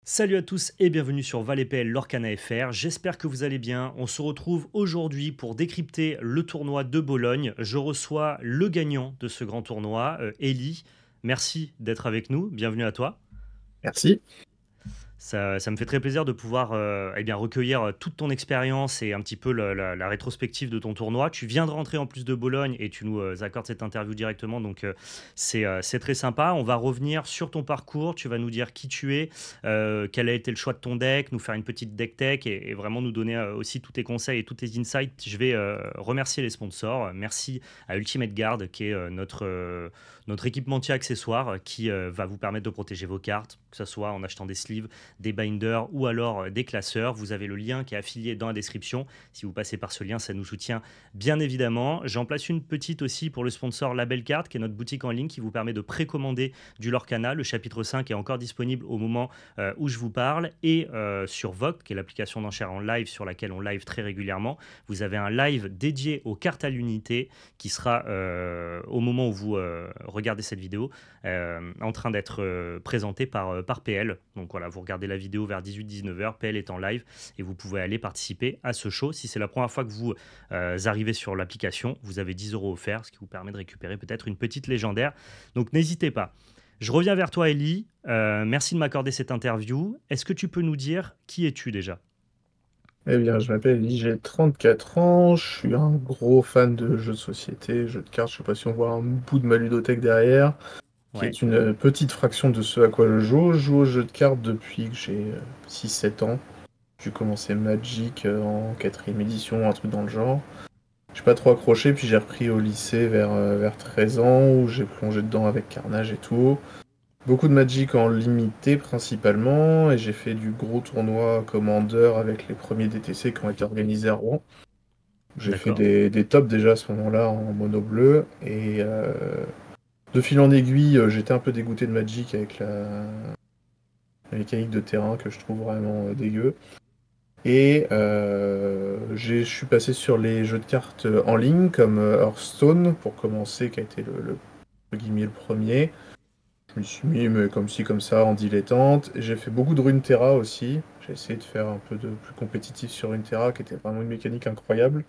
Salut à tous et bienvenue sur ValetPL Lorcana FR. J'espère que vous allez bien. On se retrouve aujourd'hui pour décrypter le tournoi de Bologne. Je reçois le gagnant de ce grand tournoi, Eli. Merci d'être avec nous. Bienvenue à toi. Merci. Ça me fait très plaisir de pouvoir recueillir toute ton expérience et un petit peu la rétrospective de ton tournoi. Tu viens de rentrer en plus de Bologne et tu nous accordes cette interview directement, donc c'est très sympa. On va revenir sur ton parcours, tu vas nous dire qui tu es, quel a été le choix de ton deck, nous faire une petite deck tech et vraiment nous donner aussi tous tes conseils et tous tes insights. Je vais remercier les sponsors. Merci à Ultimate Guard qui est notre équipementier accessoire qui va vous permettre de protéger vos cartes, que ce soit en achetant des sleeves, des binders ou alors des classeurs. Vous avez le lien qui est affilié dans la description. Si vous passez par ce lien, ça nous soutient bien évidemment. J'en place une petite aussi pour le sponsor Label Card, qui est notre boutique en ligne qui vous permet de précommander du Lorcana. Le chapitre 5 est encore disponible au moment où je vous parle. Et sur Vogt, qui est l'application d'enchères en live sur laquelle on live très régulièrement, vous avez un live dédié aux cartes à l'unité qui sera au moment où vous regardez cette vidéo en train d'être présenté par PL. Donc voilà, vous regardez la vidéo vers 18-19 h, PL est en live et vous pouvez aller participer à ce show. Si c'est la première fois que vous arrivez sur l'application, vous avez 10 € offerts, ce qui vous permet de récupérer peut-être une petite légendaire. Donc n'hésitez pas. Je reviens vers toi, Eli. Merci de m'accorder cette interview. Est-ce que tu peux nous dire qui es-tu déjà? Eh bien, je m'appelle Elie, j'ai 34 ans, je suis un gros fan de jeux de société, jeux de cartes, je sais pas si on voit un bout de ma ludothèque derrière, qui Ouais, est une petite fraction de ce à quoi je joue. Je joue aux jeux de cartes depuis que j'ai 6-7 ans. J'ai commencé Magic en 4e édition, un truc dans le genre. J'ai pas trop accroché, puis j'ai repris au lycée vers 13 ans, où j'ai plongé dedans avec Carnage et tout. Beaucoup de Magic en limité principalement, et j'ai fait du gros tournoi Commander avec les premiers DTC qui ont été organisés à Rouen. J'ai fait d'accord. des tops déjà à ce moment-là en mono bleu, et de fil en aiguille, j'étais un peu dégoûté de Magic avec la mécanique de terrain que je trouve vraiment dégueu. Et je suis passé sur les jeux de cartes en ligne comme Hearthstone pour commencer, qui a été entre guillemets, le premier. Je me suis mis mais comme ci, comme ça, en dilettante. J'ai fait beaucoup de Runeterra aussi. J'ai essayé de faire un peu de plus compétitif sur Runeterra, qui était vraiment une mécanique incroyable.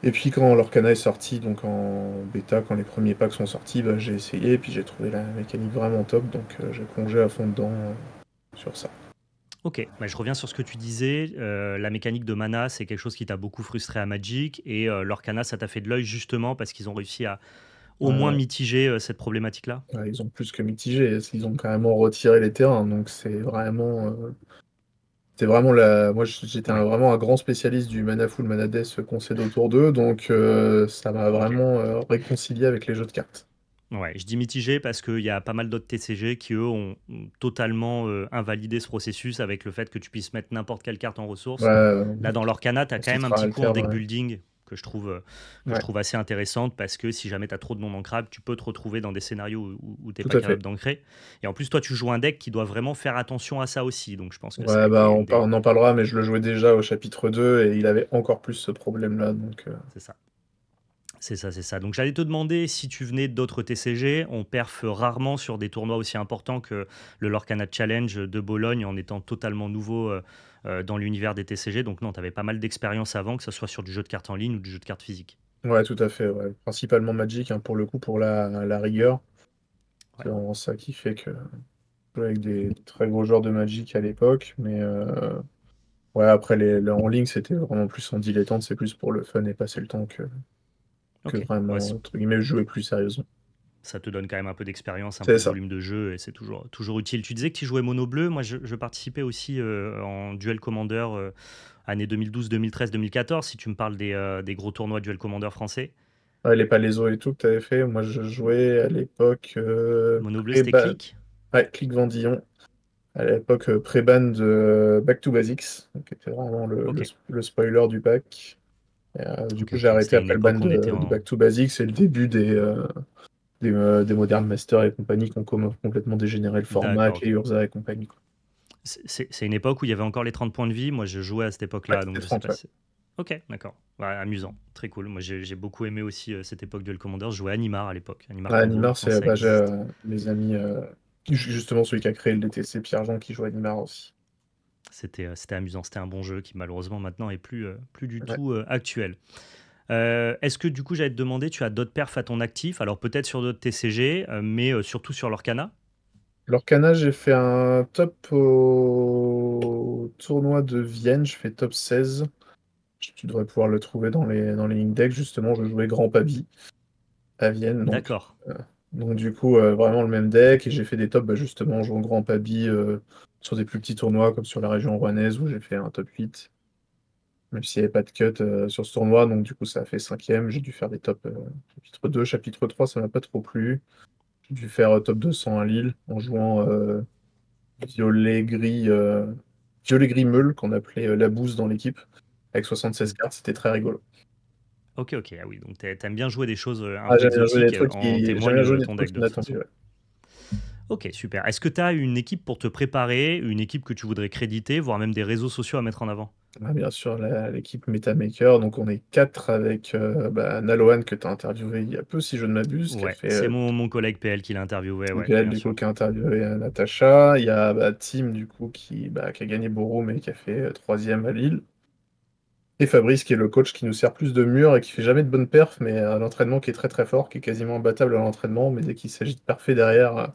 Et puis quand l'Orcana est sorti, donc en bêta, quand les premiers packs sont sortis, bah, j'ai essayé, et puis j'ai trouvé la mécanique vraiment top, donc j'ai plongé à fond dedans sur ça. Ok, bah, je reviens sur ce que tu disais. La mécanique de mana, c'est quelque chose qui t'a beaucoup frustré à Magic et l'Orcana, ça t'a fait de l'œil justement parce qu'ils ont réussi à au Ouais, moins ouais. mitiger cette problématique-là. Ouais, ils ont plus que mitigé, ils ont carrément retiré les terrains, donc c'est vraiment moi j'étais Ouais, vraiment un grand spécialiste du mana full, mana death concédé autour d'eux, donc ça m'a ok. vraiment réconcilié avec les jeux de cartes. Ouais, je dis mitigé parce qu'il y a pas mal d'autres TCG qui, eux, ont totalement invalidé ce processus avec le fait que tu puisses mettre n'importe quelle carte en Ouais, ressource. Là, dans l'Orcana, tu as quand même un Ancestral petit coup en Alter, deck ouais. building que je Ouais, trouve assez intéressante parce que si jamais tu as trop de non ancrables, tu peux te retrouver dans des scénarios où tu n'es tout pas à fait. capable d'ancrer. Et en plus, toi, tu joues un deck qui doit vraiment faire attention à ça aussi. Donc, je pense que ça a Ouais, bah été une des. on en parlera, mais je le jouais déjà au chapitre 2 et il avait encore plus ce problème-là, donc C'est ça. C'est ça, c'est ça. Donc j'allais te demander si tu venais d'autres TCG. On perf rarement sur des tournois aussi importants que le Lorcana Challenge de Bologne en étant totalement nouveau dans l'univers des TCG. Donc non, tu avais pas mal d'expérience avant, que ce soit sur du jeu de cartes en ligne ou du jeu de cartes physique. ouais, tout à fait, ouais. Principalement Magic, hein, pour le coup, pour la rigueur. C'est Ouais. vraiment ça qui fait que je jouais avec des très gros joueurs de Magic à l'époque, mais ouais, après les en ligne, c'était vraiment plus en dilettante, c'est plus pour le fun et passer le temps que Ok. Ouais, vraiment, entre guillemets, jouer plus sérieusement. ça te donne quand même un peu d'expérience, un C'est peu de ça. volume de jeu et c'est toujours utile. Tu disais que tu jouais mono bleu. Moi, je participais aussi en Duel Commander année 2012, 2013, 2014. Si tu me parles des gros tournois Duel Commander français. Ouais, les Palaiso et tout que tu avais fait, moi je jouais à l'époque Mono bleu, c'était pré-ban, clic. ouais, Click Vendillon, à l'époque pré-ban de Back to Basics, donc qui était vraiment Ok. le spoiler du pack. Et, du Ok, coup, j'ai ok. arrêté C'était une après le ban époque où on était de en. Back to Basics et le début des Modern Masters et compagnie qui ont complètement dégénéré le format D'accord, avec les ok. Urza et compagnie, quoi. C'est une époque où il y avait encore les 30 points de vie. Moi, je jouais à cette Ouais, époque-là, donc c'était je sais 30, pas ouais. si. Ok, d'accord. Ouais, amusant, très cool. Moi, j'ai beaucoup aimé aussi cette époque Duel Commander. Je jouais à Animar à l'époque. Animar Ouais, Combo, Animar, quand c'est ça bah, existait. mes amis. Justement, celui qui a créé le DTC, Pierre-Jean, qui joue à Nimar aussi. C'était amusant, c'était un bon jeu qui malheureusement maintenant est plus du Ouais. tout actuel. Est-ce que du coup j'allais te demander, tu as d'autres perfs à ton actif, alors peut-être sur d'autres TCG, mais surtout sur l'Orcana? Lorcana, j'ai fait un top au tournoi de Vienne, je fais top 16. Tu devrais pouvoir le trouver dans les index. Justement, je jouais Grand Pabi à Vienne. D'accord. Donc du coup, vraiment le même deck. Et j'ai fait des tops bah, justement en jouant Grand Pabi sur des plus petits tournois comme sur la région rouennaise où j'ai fait un top 8. Même s'il n'y avait pas de cut sur ce tournoi. Donc du coup, ça a fait cinquième. J'ai dû faire des tops chapitre 2, chapitre 3, ça m'a pas trop plu. J'ai dû faire top 200 à Lille en jouant violet gris, violet gris meule qu'on appelait la bouse dans l'équipe avec 76 Mm. cartes. C'était très rigolo. Ok, ok, ah oui, donc t'aimes bien jouer des choses un Ah, peu j'aime bien jouer des exotiques, trucs en qui, j'aime bien témoigne jouer des ton trucs deck de toute inattendus. façon. Ouais. Ok, super. Est-ce que tu as une équipe pour te préparer, une équipe que tu voudrais créditer, voire même des réseaux sociaux à mettre en avant? Ah, bien sûr, l'équipe MetaMaker. Donc, on est quatre avec Nalohan que tu as interviewé il y a peu, si je ne m'abuse, qui a Ouais, fait c'est mon collègue PL qui l'a interviewé, ouais, PL, bien du coup, sûr. qui a interviewé Natacha. Il y a Tim, du coup, qui a gagné Borum et qui a fait troisième à Lille. Et Fabrice, qui est le coach qui nous sert plus de murs et qui fait jamais de bonnes perfs, mais à l'entraînement qui est très très fort, qui est quasiment imbattable à l'entraînement. Mais dès qu'il s'agit de parfait derrière,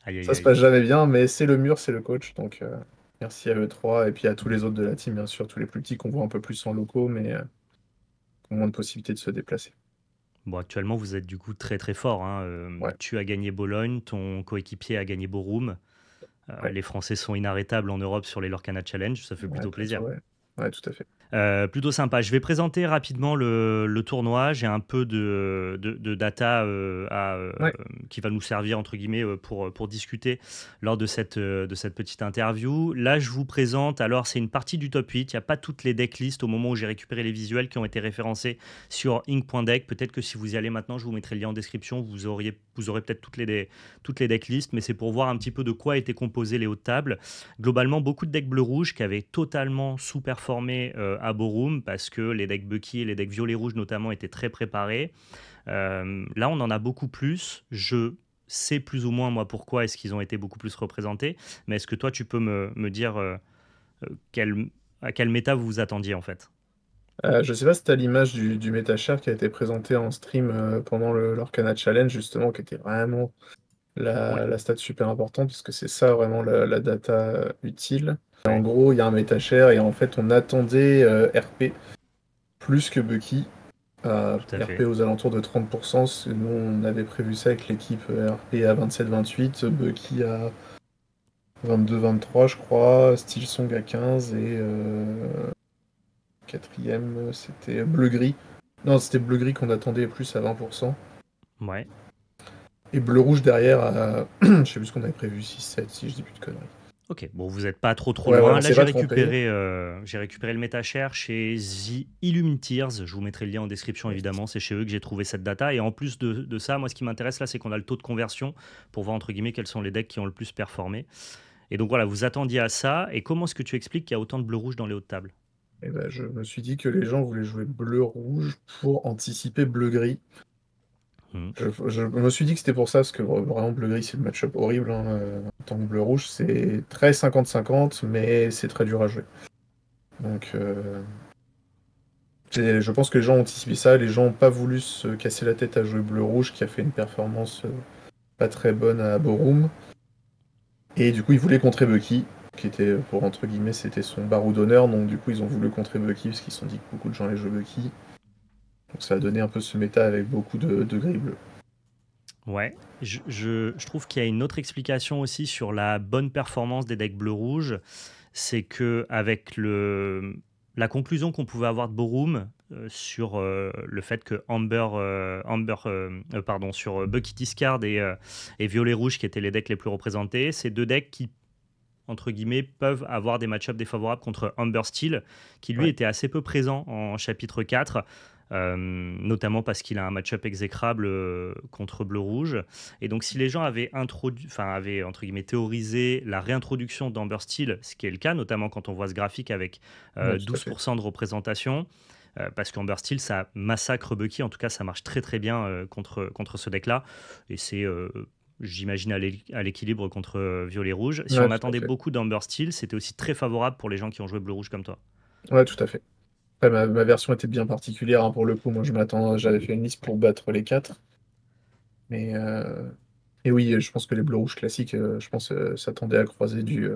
Aïe, aïe, ça se aïe. passe jamais bien. Mais c'est le mur, c'est le coach. Donc, merci à eux trois. Et puis à tous les autres de la team, bien sûr, tous les plus petits qu'on voit un peu plus en locaux, mais qui ont moins de possibilités de se déplacer. Bon, actuellement, vous êtes du coup très très fort, hein. Ouais, Tu as gagné Bologne, ton coéquipier a gagné Borum. ouais, Les Français sont inarrêtables en Europe sur les Lorcana Challenge, ça fait ouais, plutôt très sûr, plaisir. ouais. Ouais, tout à fait. Plutôt sympa. Je vais présenter rapidement le tournoi. J'ai un peu de data Ouais, qui va nous servir, entre guillemets, pour discuter lors de cette petite interview. Là, je vous présente, alors c'est une partie du top 8. Il n'y a pas toutes les decklists au moment où j'ai récupéré les visuels qui ont été référencés sur inc.deck. Peut-être que si vous y allez maintenant, je vous mettrai le lien en description. Vous aurez peut-être toutes les decklists, mais c'est pour voir un petit peu de quoi étaient composés les hautes tables. Globalement, beaucoup de decks bleu-rouge qui avaient totalement sous-performé à Borum parce que les decks Bucky et les decks violet-rouge notamment étaient très préparés. Là, on en a beaucoup plus. Je sais plus ou moins, moi, pourquoi est-ce qu'ils ont été beaucoup plus représentés. Mais est-ce que toi, tu peux me dire quel, à quelle méta vous vous attendiez en fait? je sais pas si tu as l'image du MetaShare qui a été présenté en stream pendant l'Orcana Challenge, justement, qui était vraiment Ouais, la stat super importante, parce que c'est ça vraiment la data utile. En ouais, gros, il y a un MetaShare et en fait, on attendait RP plus que Bucky. tout à RP fait. aux alentours de 30%. Nous, on avait prévu ça avec l'équipe RP à 27-28, Bucky à 22-23, je crois, Stilsong à 15 et quatrième, c'était bleu-gris. Non, c'était bleu-gris qu'on attendait plus à 20%. Ouais. Et bleu-rouge derrière à, je sais plus ce qu'on avait prévu, 6-7, si je dis plus de conneries. Ok, bon, vous n'êtes pas trop Ouais, ouais, loin. on Là, s'est pas trompé. j'ai récupéré le MetaShare chez The Illuminteers. Je vous mettrai le lien en description, Yes. évidemment. C'est chez eux que j'ai trouvé cette data. Et en plus de ça, moi, ce qui m'intéresse là, c'est qu'on a le taux de conversion pour voir, entre guillemets, quels sont les decks qui ont le plus performé. Et donc voilà, vous attendiez à ça. Et comment est-ce que tu expliques qu'il y a autant de bleu-rouge dans les hautes tables? Et ben, je me suis dit que les gens voulaient jouer bleu-rouge pour anticiper bleu-gris. Hmm. Je me suis dit que c'était pour ça, parce que vraiment bleu-gris c'est le match-up horrible, hein, en tant que bleu-rouge c'est très 50-50, mais c'est très dur à jouer. Donc je pense que les gens ont anticipé ça, les gens n'ont pas voulu se casser la tête à jouer bleu-rouge, qui a fait une performance pas très bonne à Borum. Et du coup ils voulaient contrer Bucky, qui était, pour entre guillemets, c'était son barreau d'honneur, donc du coup ils ont voulu contrer Bucky, parce qu'ils se sont dit que beaucoup de gens allaient jouer Bucky. Donc ça a donné un peu ce méta avec beaucoup de gris bleu. Ouais, je trouve qu'il y a une autre explication aussi sur la bonne performance des decks bleu-rouge. C'est que avec la conclusion qu'on pouvait avoir de Borum sur le fait que pardon, sur Bucky Discard et Violet Rouge qui étaient les decks les plus représentés, c'est deux decks qui entre guillemets, peuvent avoir des match-ups défavorables contre Amber Steel, qui lui Ouais, était assez peu présent en chapitre 4, notamment parce qu'il a un match-up exécrable contre Bleu-Rouge. Et donc, si les gens avaient entre guillemets théorisé la réintroduction d'Amber Steel, ce qui est le cas, notamment quand on voit ce graphique avec ouais, tout à fait. 12% de représentation, parce qu'Amber Steel, ça massacre Bucky, en tout cas, ça marche très très bien contre ce deck-là. Et c'est j'imagine, à l'équilibre contre violet-rouge. Si Ouais, on tout à attendait fait. beaucoup d'Amber Steel, c'était aussi très favorable pour les gens qui ont joué bleu-rouge comme toi. Ouais, tout à fait. Après, ma version était bien particulière, hein, pour le coup. Moi, j'avais fait une liste pour battre les 4. Mais et oui, je pense que les bleus-rouges classiques, je pense, s'attendaient à croiser du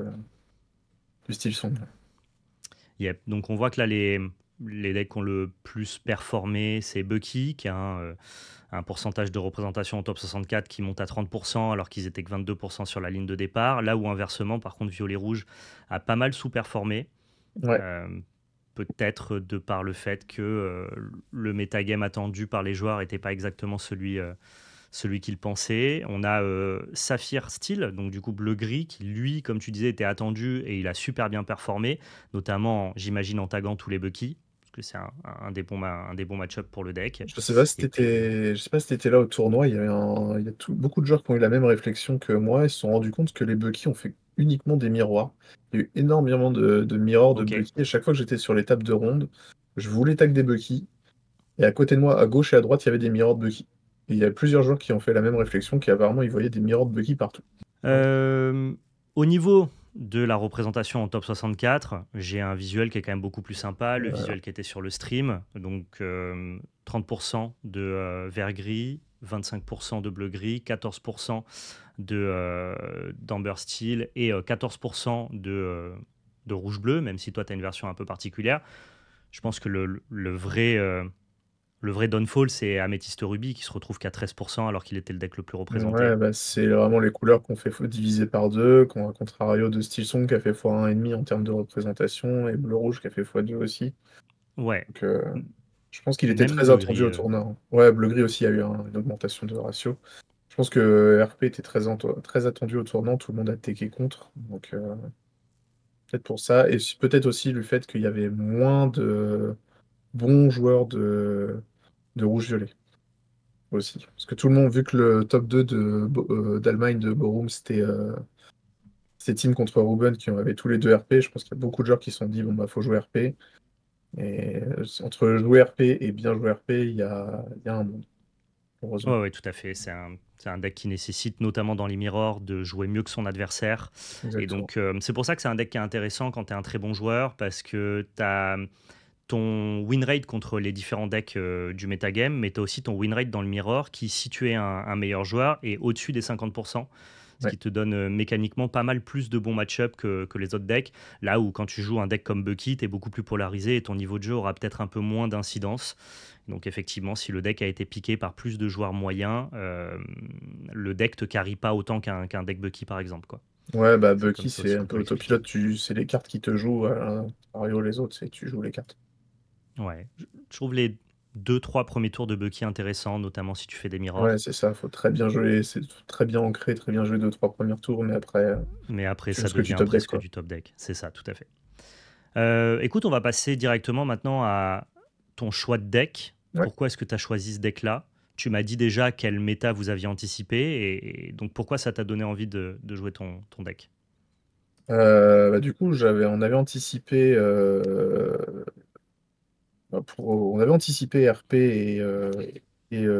style sombre. Yep. Donc on voit que là, les decks qui ont le plus performé, c'est Bucky, qui a un pourcentage de représentation en top 64 qui monte à 30%, alors qu'ils étaient que 22% sur la ligne de départ. Là où inversement, par contre, Violet-Rouge a pas mal sous-performé. Ouais, Euh, Peut-être de par le fait que le metagame attendu par les joueurs n'était pas exactement celui qu'ils pensaient. On a Saphir Steel, donc du coup bleu-gris, qui lui, comme tu disais, était attendu et il a super bien performé, notamment, j'imagine, en taguant tous les Bucky, parce que c'est un des bons match-up pour le deck. Et puis, je sais pas si t'étais là au tournoi. Il y a beaucoup de joueurs qui ont eu la même réflexion que moi. Ils se sont rendus compte que les Bucky ont fait uniquement des miroirs. Il y a eu énormément de mirrors de ok. Bucky. Et chaque fois que j'étais sur les tables de ronde, je voulais tag des Bucky. Et à côté de moi, à gauche et à droite, il y avait des mirrors de Bucky. Et il y a plusieurs joueurs qui ont fait la même réflexion, qui apparemment ils voyaient des mirrors de Bucky partout. Voilà. Euh, Au niveau de la représentation en top 64, j'ai un visuel qui est quand même beaucoup plus sympa, le Voilà. visuel qui était sur le stream, donc 30% de vert gris, 25% de bleu gris, 14% d'amber steel et 14% de rouge bleu, même si toi tu as une version un peu particulière. Je pense que le vrai downfall, c'est Amethyst Ruby qui se retrouve qu'à 13% alors qu'il était le deck le plus Ouais, représenté. bah, c'est vraiment les couleurs qu'on fait diviser par deux, qu'on a contrario de Stilson qui a fait x1,5 en termes de représentation, et bleu-rouge qui a fait x2 aussi. Ouais, Donc, je pense qu'il était même très bleu attendu gris. au tournoi, hein. Ouais, bleu-gris aussi a eu une augmentation de ratio. Je pense que RP était très attendu au tournant, tout le monde a také contre. Donc, peut-être pour ça. Et peut-être aussi le fait qu'il y avait moins de bons joueurs de rouge-violet aussi. Parce que tout le monde, vu que le top 2 d'Allemagne de Borum, c'était Team contre Ruben qui avaient tous les deux RP. Je pense qu'il y a beaucoup de joueurs qui se sont dit, bon, bah, faut jouer RP. Et entre jouer RP et bien jouer RP, il y a un monde, heureusement. Ouais, ouais, tout à fait. C'est un deck qui nécessite, notamment dans les mirrors, de jouer mieux que son adversaire. Et Exactement. donc, c'est pour ça que c'est un deck qui est intéressant quand tu es un très bon joueur, parce que tu as ton win rate contre les différents decks du metagame, mais tu as aussi ton win rate dans le mirror qui, si tu es un meilleur joueur, est au-dessus des 50%. Ce Ouais. qui te donne mécaniquement pas mal plus de bons match-up que les autres decks. Là où quand tu joues un deck comme Bucky, tu es beaucoup plus polarisé et ton niveau de jeu aura peut-être un peu moins d'incidence. Donc effectivement, si le deck a été piqué par plus de joueurs moyens, le deck te carry pas autant qu'un deck Bucky par exemple, quoi. Ouais, bah C'est comme Bucky, ça c'est aussi un qu'on peu peut l'expliquer. autopilote, c'est les cartes qui te jouent, à contrario les autres, c'est tu joues les cartes. Ouais, je trouve les deux trois premiers tours de Bucky intéressants, notamment si tu fais des Ouais, mirrors. c'est ça, faut très bien jouer, c'est très bien ancré, très bien joué 2-3 premiers tours, mais après, Mais après, tu joues ça ce que tu devient top deck, presque quoi. du top deck. C'est ça, tout à fait. Écoute, on va passer directement maintenant à ton choix de deck. Ouais. Pourquoi est-ce que tu as choisi ce deck-là? Tu m'as dit déjà quelle méta vous aviez anticipé, et donc pourquoi ça t'a donné envie de jouer ton deck? Bah, du coup, on avait anticipé, on avait anticipé RP et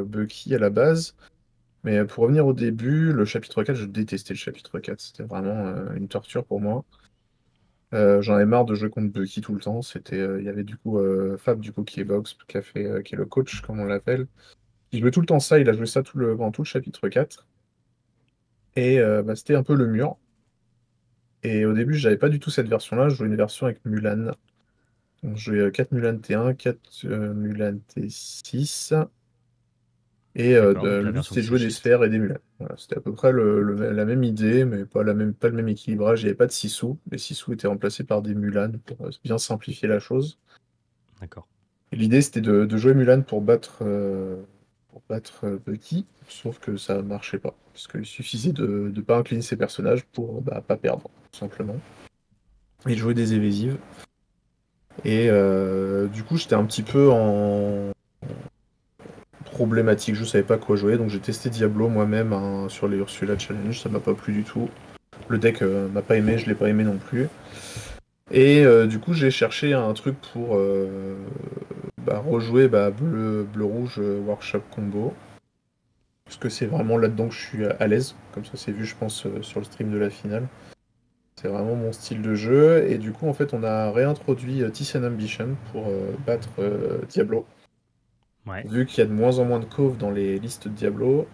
Bucky à la base, mais pour revenir au début, le chapitre 4, je détestais le chapitre 4, c'était vraiment une torture pour moi. J'en ai marre de jouer contre Bucky tout le temps. Il y avait du coup Fab du coup qui est box, qui est le coach comme on l'appelle. Il jouait tout le temps ça. Il a joué ça pendant tout le chapitre 4. Et bah, c'était un peu le mur. Et au début, j'avais pas du tout cette version-là. Je jouais une version avec Mulan. Donc, je jouais 4 Mulan T1, 4 Mulan T6. Et D'accord, donc le la but, version c'était qui de se jouer des shift. sphères et des Mulan. Voilà, c'était à peu près la même idée, mais pas le même équilibrage. Il n'y avait pas de Sissou. Les Sissou étaient remplacés par des Mulan pour bien simplifier la chose. D'accord. Et l'idée, c'était de jouer Mulan pour battre Bucky, sauf que ça marchait pas. Parce qu'il suffisait de ne pas incliner ses personnages pour bah, pas perdre, tout simplement. Et de jouer des évasives. Et du coup, j'étais un petit peu en problématique, je savais pas quoi jouer, donc j'ai testé Diablo moi-même, hein, sur les Ursula Challenge, ça m'a pas plu du tout. Le deck m'a pas aimé, je l'ai pas aimé non plus. Et du coup, j'ai cherché un truc pour rejouer bleu-rouge workshop combo. parce que c'est vraiment là-dedans que je suis à l'aise. Comme ça, c'est vu, je pense, sur le stream de la finale. C'est vraiment mon style de jeu. Et du coup, en fait, on a réintroduit Tiss and Ambition pour battre Diablo. Ouais. Vu qu'il y a de moins en moins de coves dans les listes de Diablo,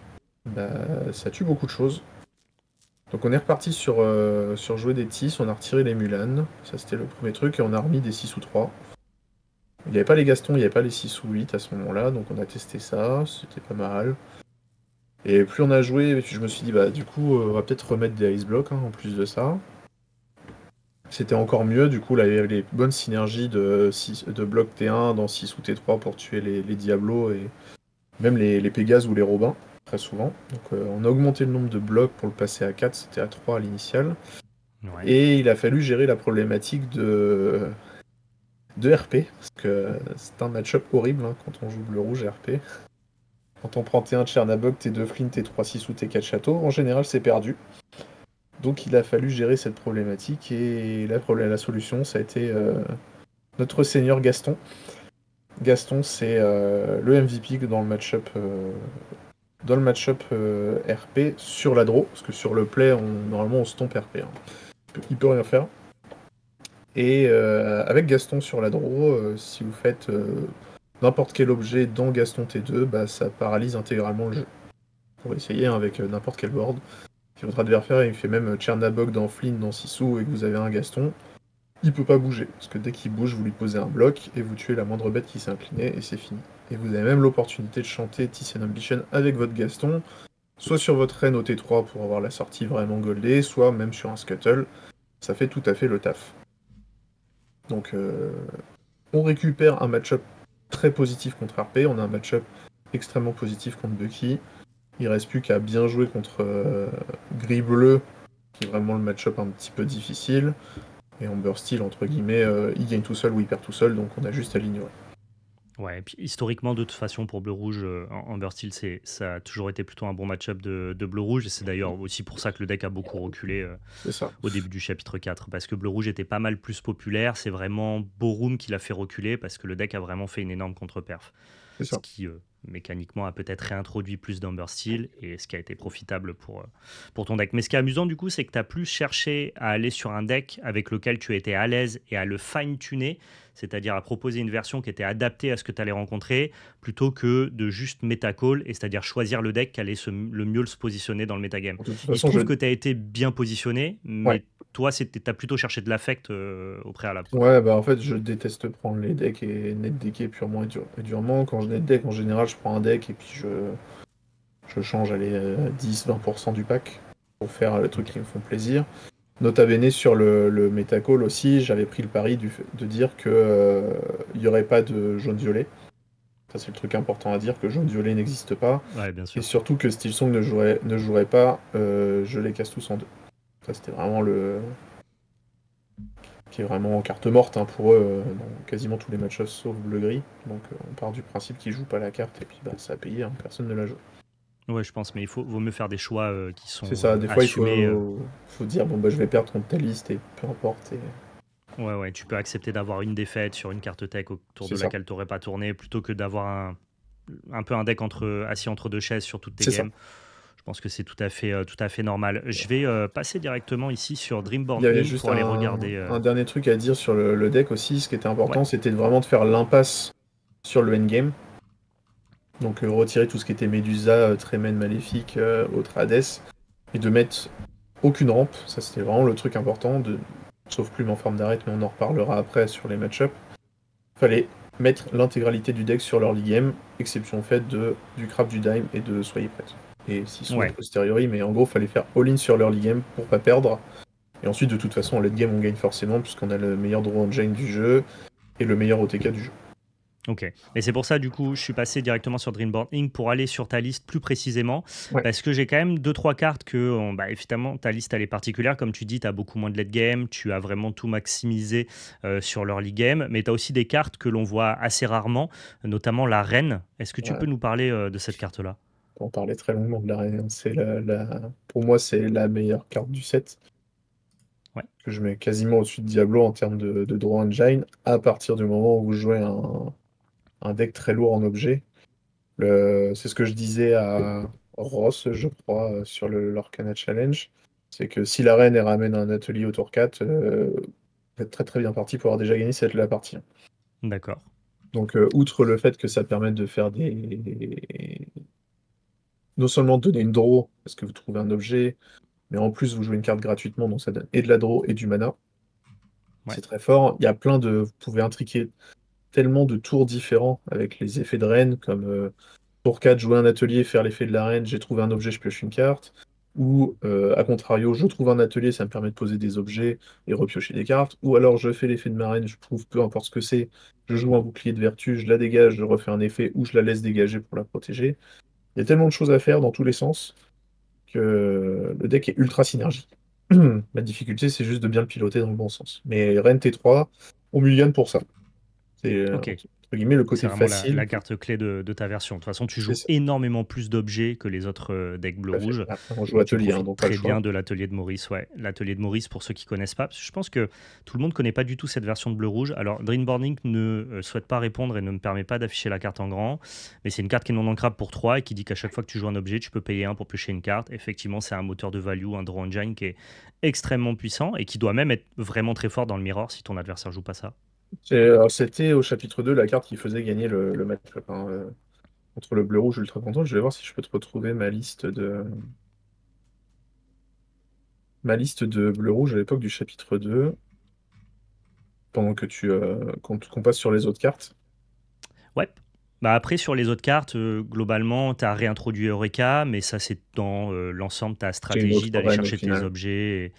bah, ça tue beaucoup de choses. Donc on est reparti sur jouer des Tiss, on a retiré les Mulan. Ça, c'était le premier truc. Et on a remis des 6 ou 3. Il n'y avait pas les Gaston, il n'y avait pas les 6 ou 8 à ce moment-là. Donc on a testé ça, c'était pas mal. Et plus on a joué, je me suis dit, bah du coup, on va peut-être remettre des Ice Blocks en plus de ça. C'était encore mieux, du coup, là, il y avait les bonnes synergies de bloc T1 dans 6 ou T3 pour tuer les Diablos et même les Pégases ou les Robins, très souvent. Donc on a augmenté le nombre de blocs pour le passer à 4, c'était à 3 à l'initial. Ouais. Et il a fallu gérer la problématique de RP, parce que c'est un match-up horrible hein, quand on joue bleu-rouge RP. Quand on prend T1 Chernabog, T2 Flint, T3 6 ou T4 Château, en général c'est perdu. Donc il a fallu gérer cette problématique et la solution ça a été notre seigneur Gaston. Gaston c'est le MVP dans le match-up RP sur la draw, parce que sur le play normalement on se tombe RP. Hein. Il peut rien faire. Et avec Gaston sur la draw, si vous faites n'importe quel objet dans Gaston T2, bah, ça paralyse intégralement le jeu. Pour essayer hein, avec n'importe quel board. Si votre adversaire il fait même Chernabog dans Flynn, dans Sissou et que vous avez un Gaston, il peut pas bouger. Parce que dès qu'il bouge, vous lui posez un bloc et vous tuez la moindre bête qui s'est inclinée et c'est fini. Et vous avez même l'opportunité de chanter Tiss and Ambition avec votre Gaston, soit sur votre reine au T3 pour avoir la sortie vraiment goldée, soit même sur un Scuttle. Ça fait tout à fait le taf. Donc on récupère un match-up très positif contre RP, on a un match-up extrêmement positif contre Bucky. Il reste plus qu'à bien jouer contre Gris Bleu, qui est vraiment le match-up un petit peu difficile. Et Amber Steel, entre guillemets, il gagne tout seul ou il perd tout seul, donc on a juste à l'ignorer. Ouais, et puis historiquement, de toute façon, pour Bleu-Rouge, Amber Steel, ça a toujours été plutôt un bon match-up de Bleu-Rouge. Et c'est d'ailleurs aussi pour ça que le deck a beaucoup reculé C'est ça. au début du chapitre 4. Parce que Bleu-Rouge était pas mal plus populaire. C'est vraiment Borum qui l'a fait reculer parce que le deck a vraiment fait une énorme contre-perf. C'est Ce ça. qui, mécaniquement, a peut-être réintroduit plus d'Amber Steel et ce qui a été profitable pour ton deck. Mais ce qui est amusant, du coup, c'est que tu as plus cherché à aller sur un deck avec lequel tu étais à l'aise et à le fine-tuner, c'est-à-dire à proposer une version qui était adaptée à ce que tu allais rencontrer, plutôt que de juste méta-call, et c'est-à-dire choisir le deck qui allait le mieux se positionner dans le metagame. De toute Il se façon, trouve que tu as été bien positionné, ouais. mais toi, tu as plutôt cherché de l'affect au préalable, quoi. Ouais, bah en fait, je déteste prendre les decks et net decker purement et durement. Quand je net deck, en général, je prends un deck et puis je change allez, 10-20% du pack pour faire le truc Ok. qui me font plaisir. Nota bene sur le Metacall aussi, j'avais pris le pari de dire que il n'y aurait pas de jaune-violet. Ça, c'est le truc important à dire, que jaune-violet n'existe pas. Ouais, bien Et sûr. surtout que Steelsong ne jouerait pas, je les casse tous en deux. Ça, c'était vraiment le. Qui est vraiment en carte morte hein, pour eux dans quasiment tous les matchs sauf bleu-gris. Donc on part du principe qu'ils jouent pas la carte et puis bah, ça a payé, hein, personne ne la joue. Ouais, je pense, mais vaut mieux faire des choix qui C'est sont ça, des fois il assumés. faut dire bon bah je vais perdre contre ta liste et peu importe. Ouais, ouais, tu peux accepter d'avoir une défaite sur une carte tech autour C'est de ça. laquelle tu n'aurais pas tourné, plutôt que d'avoir un peu un deck assis entre deux chaises sur toutes tes C'est ça. games. Je pense que c'est tout à fait normal. Je vais passer directement ici sur Il Dreamborn y avait Inc. juste pour aller regarder. un dernier truc à dire sur le deck aussi. Ce qui était Ouais, important, c'était vraiment de faire l'impasse sur le endgame. Donc retirer tout ce qui était Médusa, Trémène Maléfique, autre Hades. Et de mettre aucune rampe. Ça, c'était vraiment le truc important. Sauf plume en forme d'arête, mais on en reparlera après sur les match-up. Fallait mettre l'intégralité du deck sur l'early game, exception faite du craft du dime et de soyez prêts. Et 6 ou a ouais. posteriori, mais en gros, fallait faire all-in sur l'early game pour pas perdre. Et ensuite, de toute façon, en late game, on gagne forcément, puisqu'on a le meilleur draw engine du jeu et le meilleur OTK du jeu. Ok. Et c'est pour ça, du coup, je suis passé directement sur Dreamboard Inc. pour aller sur ta liste plus précisément. Ouais. Parce que j'ai quand même deux trois cartes que, bah, évidemment, ta liste, elle est particulière. Comme tu dis, tu as beaucoup moins de late game. Tu as vraiment tout maximisé sur l'early game. Mais tu as aussi des cartes que l'on voit assez rarement, notamment la Reine. Est-ce que tu Ouais. peux nous parler de cette carte-là? On parlait très longuement de la reine. Pour moi, c'est la meilleure carte du set. Ouais. Que je mets quasiment au-dessus de Diablo en termes de draw engine, à partir du moment où vous jouez un deck très lourd en objet. C'est ce que je disais Ross, je crois, sur l'Orcana Challenge. C'est que si la reine elle ramène un atelier au tour 4, vous êtes très très bien parti pour avoir déjà gagné cette la partie. D'accord. Donc, outre le fait que ça permet de faire des. Non seulement de donner une draw, parce que vous trouvez un objet, mais en plus vous jouez une carte gratuitement, donc ça donne et de la draw et du mana. Ouais. C'est très fort. Il y a plein de. Vous pouvez intriquer tellement de tours différents avec les effets de reine, comme tour 4, jouer un atelier, faire l'effet de la reine, j'ai trouvé un objet, je pioche une carte. Ou à contrario, je trouve un atelier, ça me permet de poser des objets et repiocher des cartes. Ou alors je fais l'effet de ma reine, je trouve peu importe ce que c'est, je joue un bouclier de vertu, je la dégage, je refais un effet, ou je la laisse dégager pour la protéger. Il y a tellement de choses à faire dans tous les sens que le deck est ultra synergique. La difficulté, c'est juste de bien le piloter dans le bon sens. Mais Reine T3, on mulligan pour ça. C'est Ok. entre guillemets le C'est côté vraiment facile. la carte clé de ta version. De toute façon, tu C'est joues ça, énormément plus d'objets que les autres decks tout à fait. bleu-rouge. Après, on joue Et tu atelier, hein, profites donc pas le très choix. bien de l'atelier de Maurice. Ouais, l'atelier de Maurice, pour ceux qui connaissent pas. Parce que je pense que tout le monde connaît pas du tout cette version de bleu-rouge. Alors, Dreamboarding ne souhaite pas répondre et ne me permet pas d'afficher la carte en grand. Mais c'est une carte qui est non ancrable pour 3 et qui dit qu'à chaque fois que tu joues un objet, tu peux payer un pour piocher une carte. Effectivement, c'est un moteur de value, un draw engine qui est extrêmement puissant et qui doit même être vraiment très fort dans le mirror si ton adversaire joue pas ça. C'était au chapitre 2 la carte qui faisait gagner le match-up, hein, contre le bleu-rouge ultra content. Je vais voir si je peux te retrouver ma liste de bleu-rouge à l'époque du chapitre 2 pendant que qu'on passe sur les autres cartes. Ouais. Bah après, sur les autres cartes, globalement, tu as réintroduit Eureka, mais ça, c'est dans l'ensemble, ta J'ai une stratégie autre d'aller reine au chercher tes final. objets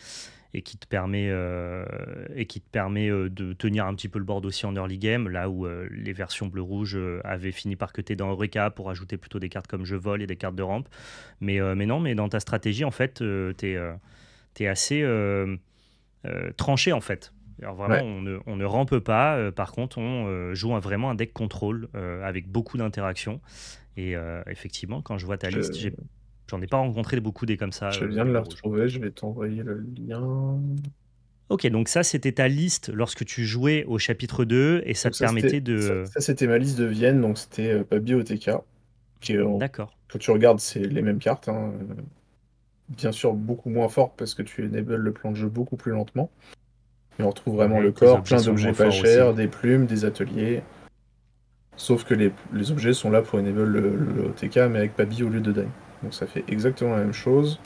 et qui te permet de tenir un petit peu le board aussi en early game, là où les versions bleu-rouge avaient fini par cutter dans Eureka pour ajouter plutôt des cartes comme Je vole et des cartes de rampe. Mais non, mais dans ta stratégie, en fait, tu es assez tranché, en fait. Alors vraiment, Ouais. on ne rampe pas. Par contre, on joue vraiment un deck contrôle avec beaucoup d'interactions. Et effectivement, quand je vois ta liste, Je, j'en ai pas rencontré beaucoup des comme ça, je viens des de la bleus rouges. retrouver, je vais t'envoyer le lien. Ok, donc ça, c'était ta liste lorsque tu jouais au chapitre 2 et ça Donc te ça, c'était permettait ça, de... ça, c'était ma liste de Vienne, donc c'était pas Bibliotheca, qui est, D'accord. quand tu regardes, c'est les mêmes cartes, hein. Bien sûr, beaucoup moins fort parce que tu enables le plan de jeu beaucoup plus lentement. Mais on retrouve vraiment le Ouais, tes corps, objets plein sont d'objets moins pas forts aussi. chers, des plumes, des ateliers. Sauf que les objets sont là pour enable le OTK, mais avec Pabi au lieu de Die. Donc ça fait exactement la même chose,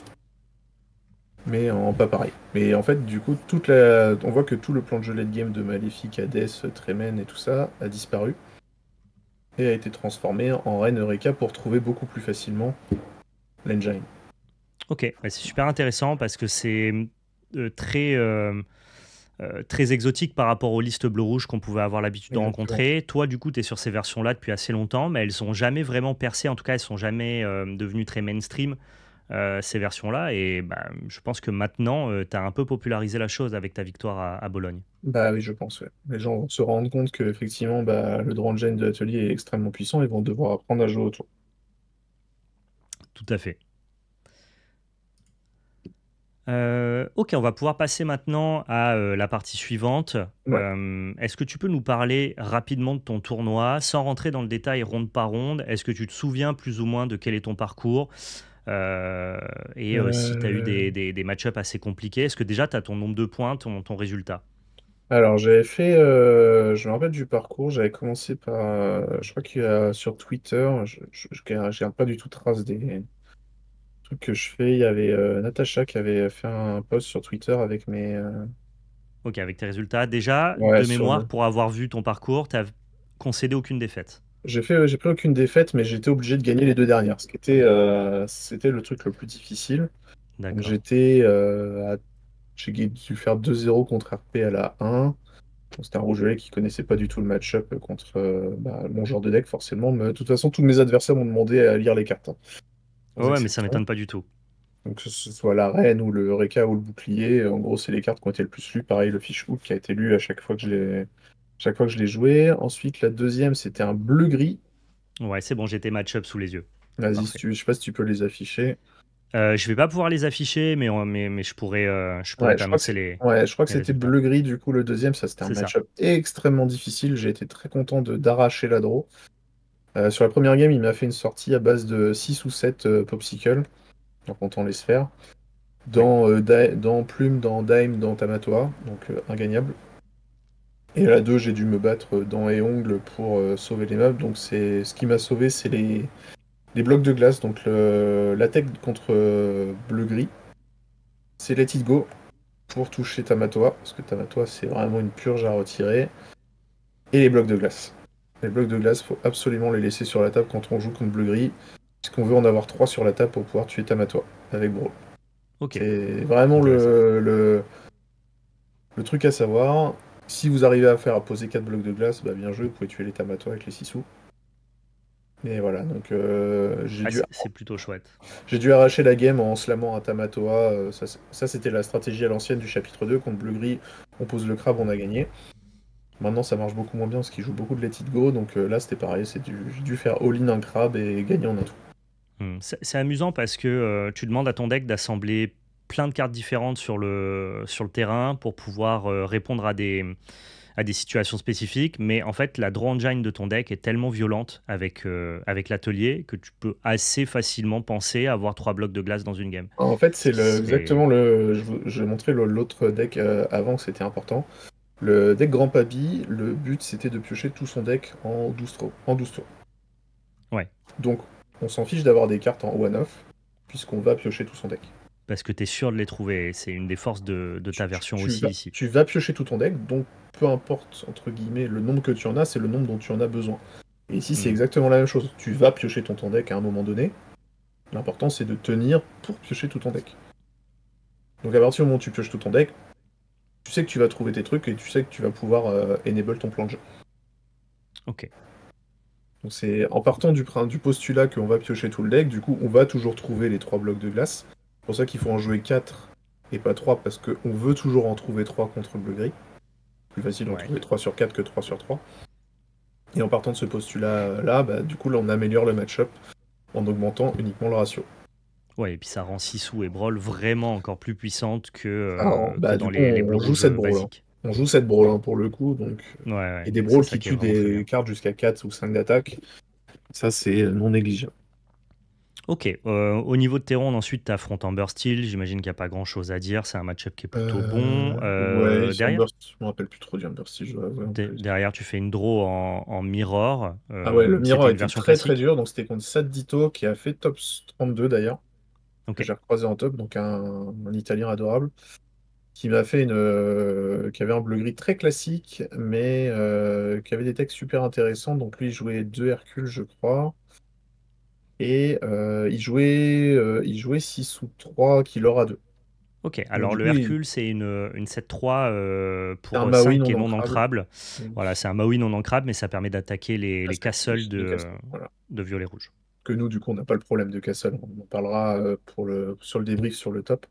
mais en pas pareil. Mais en fait, du coup, on voit que tout le plan de jeu late game de Maléfique, Hades, Tremen et tout ça a disparu et a été transformé en Reine Eureka pour trouver beaucoup plus facilement l'engine. Ok, ouais, c'est super intéressant parce que c'est très, très exotique par rapport aux listes bleu-rouge qu'on pouvait avoir l'habitude de Exactement. rencontrer. Toi, du coup, tu es sur ces versions-là depuis assez longtemps, mais elles sont jamais vraiment percées. En tout cas, elles sont jamais devenues très mainstream, ces versions-là. Et bah, je pense que maintenant, tu as un peu popularisé la chose avec ta victoire à Bologne. Bah oui, je pense, ouais. Les gens vont se rendre compte que effectivement, bah, le draw engine de l'atelier est extrêmement puissant et vont devoir apprendre à jouer autour. Tout à fait. Ok, on va pouvoir passer maintenant à la partie suivante. Ouais. Est-ce que tu peux nous parler rapidement de ton tournoi, sans rentrer dans le détail ronde par ronde? Est-ce que tu te souviens plus ou moins de quel est ton parcours? Et si tu as eu Euh, des match-ups assez compliqués, est-ce que déjà tu as ton nombre de points, ton résultat? Alors, j'avais fait, je me rappelle du parcours, j'avais commencé par, je crois qu'il y a sur Twitter, je garde pas du tout trace des trucs que je fais. Il y avait Natacha qui avait fait un post sur Twitter avec Ok, avec tes résultats. Déjà, ouais, de mémoire, pour avoir vu ton parcours, tu n'as concédé aucune défaite. j'ai pris aucune défaite, mais j'étais obligé de gagner les deux dernières, c'était le truc le plus difficile. Donc D'accord. j'ai dû faire 2-0 contre RP à la 1. Bon, c'était un rougelet qui connaissait pas du tout le match-up contre bah, mon genre de deck, forcément. Mais de toute façon, tous mes adversaires m'ont demandé à lire les cartes, hein, sans Ouais, ouais, mais ça exception. m'étonne pas du tout. Donc, que ce soit la reine ou le Reka ou le bouclier, en gros, c'est les cartes qui ont été le plus lues. Pareil, le fish hook qui a été lu à chaque fois que je l'ai joué. Ensuite, la deuxième, c'était un bleu-gris. Ouais, c'est bon, j'ai tes match-ups sous les yeux. Vas-y, Parfait. je sais pas si tu peux les afficher. Je vais pas pouvoir les afficher, mais je pourrais t'annoncer Je crois que les c'était résultats. bleu-gris, du coup, le deuxième, ça c'était un C'est ça. match-up extrêmement difficile. J'ai été très content d'arracher la draw. Sur la première game, il m'a fait une sortie à base de 6 ou 7 popsicles, en comptant les sphères, Ouais. dans Plume, dans Dime, dans Tamatoa, donc ingagnable. Et à la 2, j'ai dû me battre dans et ongles pour sauver les mobs. Donc ce qui m'a sauvé, c'est les blocs de glace. Donc l'attaque contre bleu-gris, c'est Let It Go pour toucher Tamatoa, parce que Tamatoa, c'est vraiment une purge à retirer. Et les blocs de glace. Les blocs de glace, faut absolument les laisser sur la table quand on joue contre bleu-gris, puisqu'on veut en avoir 3 sur la table pour pouvoir tuer Tamatoa avec Brawl. Ok, C'est vraiment intéressant. le truc à savoir. Si vous arrivez à faire à poser 4 blocs de glace, bah bien joué, vous pouvez tuer les Tamatoa avec les 6 sous. Et voilà, donc Ah, c'est plutôt chouette. j'ai dû arracher la game en slammant un Tamatoa. Ça, c'était la stratégie à l'ancienne du chapitre 2. Contre bleu-gris, on pose le crabe, on a gagné. Maintenant, ça marche beaucoup moins bien parce qu'il joue beaucoup de Let It Go. Donc là, c'était pareil. J'ai dû faire all-in un crabe et gagner en un tour. C'est amusant parce que tu demandes à ton deck d'assembler plein de cartes différentes sur le terrain pour pouvoir répondre à des situations spécifiques, mais en fait, la draw engine de ton deck est tellement violente avec l'atelier que tu peux assez facilement penser à avoir 3 blocs de glace dans une game. En fait, Ce qui serait. exactement le. Je vais montrer l'autre deck avant que c'était important. Le deck Grand Papi, le but c'était de piocher tout son deck en 12 tours. Ouais, Donc, on s'en fiche d'avoir des cartes en one-off, puisqu'on va piocher tout son deck. parce que tu es sûr de les trouver. C'est une des forces de ta version aussi ici. Tu vas piocher tout ton deck, donc peu importe, entre guillemets, le nombre que tu en as, c'est le nombre dont tu en as besoin. Et ici, c'est Hmm. exactement la même chose. Tu vas piocher ton deck à un moment donné. L'important, c'est de tenir pour piocher tout ton deck. Donc, à partir du moment où tu pioches tout ton deck, tu sais que tu vas trouver tes trucs et tu sais que tu vas pouvoir enable ton plan de jeu. Ok. Donc, c'est en partant du postulat qu'on va piocher tout le deck, du coup, on va toujours trouver les 3 blocs de glace. C'est pour ça qu'il faut en jouer 4 et pas 3 parce qu'on veut toujours en trouver 3 contre le bleu-gris. Plus facile d'en Ouais. trouver 3 sur 4 que 3 sur 3. Et en partant de ce postulat-là, bah, du coup, là, on améliore le match-up en augmentant uniquement le ratio. Ouais, et puis ça rend Sissou et Brawl vraiment encore plus puissantes Alors, que bah, dans du coup, les bleus on joue rouges cette brawl, hein. basiques. On joue cette brawl hein, pour le coup. Donc, Ouais, et ouais, des c'est brawls ça qui qui est tuent vraiment très des bien. cartes jusqu'à 4 ou 5 d'attaque, ça, c'est non négligeable. Ok, au niveau de tes rondes, ensuite, tu affrontes Amber Steel. J'imagine qu'il n'y a pas grand-chose à dire. C'est un match-up qui est plutôt bon. Ouais, sur Derrière, Burst, je me rappelle plus trop du Burst, si je dois avouer en plus. derrière, tu fais une draw en Mirror. Ah ouais, le Mirror C'était a une été version très très classique. dur, donc c'était contre Saddito qui a fait top 32 d'ailleurs, que Ok, j'ai recroisé en top, donc un Italien adorable, qui m'a fait qui avait un bleu-gris très classique, mais qui avait des textes super intéressants. Donc lui, il jouait 2 Hercule, je crois, et il jouait 6 ou 3 qui l'aura 2. ok. Donc Alors, du le coup, Hercule, c'est une 7-3 c'est un pour Maui 5 qui non est non ancrable. ancrable. Donc, Voilà, c'est un Maui non ancrable, mais ça permet d'attaquer les castles de Castle. Voilà. de violet-rouge. Que nous, du coup, on n'a pas le problème de Castle. On en parlera sur le débrief sur le top.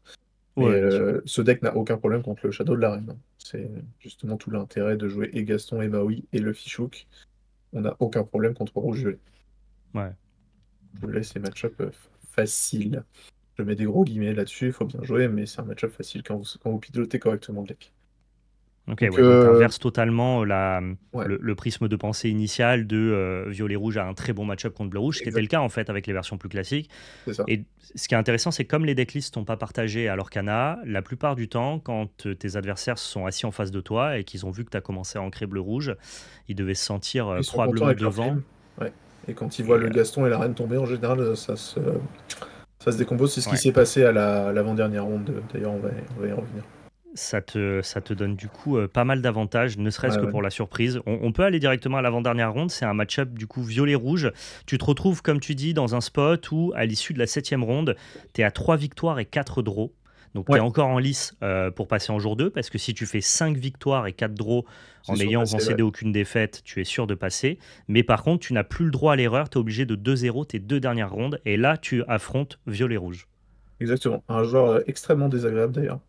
Mais Ouais, bien sûr. ce deck n'a aucun problème contre le Shadow de la Reine, hein. C'est justement tout l'intérêt de jouer et Gaston et Maui et le Fichouk. On n'a aucun problème contre Rouge-Violet. Ouais. Rouge-Violet, c'est match-up facile. Je mets des gros guillemets là-dessus, il faut bien jouer, mais c'est un match-up facile quand vous pilotez correctement le deck. Ok, Donc, ouais, donc tu inverses totalement ouais, le prisme de pensée initial de violet-rouge a un très bon match-up contre bleu-rouge, ce qui était le exact, cas en fait avec les versions plus classiques. c'est ça. Et ce qui est intéressant, c'est que comme les decklists sont pas partagés à l'Orcana, la plupart du temps, quand tes adversaires se sont assis en face de toi et qu'ils ont vu que tu as commencé à ancrer bleu-rouge, ils devaient se sentir Ils sont contents probablement avec leur devant. film. Ouais. Et quand ils voient Et le Gaston et la Reine tomber, en général, ça se décompose. C'est ce qui ouais, s'est passé à l'avant-dernière ronde. D'ailleurs, on va y revenir. ça te donne du coup pas mal d'avantages, ne Ouais, serait-ce que ouais. pour la surprise. On peut aller directement à l'avant-dernière ronde, c'est un match-up du coup violet-rouge. Tu te retrouves, comme tu dis, dans un spot où, à l'issue de la septième ronde, tu es à 3 victoires et 4 draws. Donc tu es Ouais, encore en lice pour passer en jour 2, parce que si tu fais 5 victoires et 4 draws c'est en sûr de n'ayant passer, ouais. concédé aucune défaite, tu es sûr de passer. Mais par contre, tu n'as plus le droit à l'erreur, tu es obligé de 2-0 tes 2 dernières rondes, et là tu affrontes violet-rouge. Exactement. Un joueur extrêmement désagréable d'ailleurs.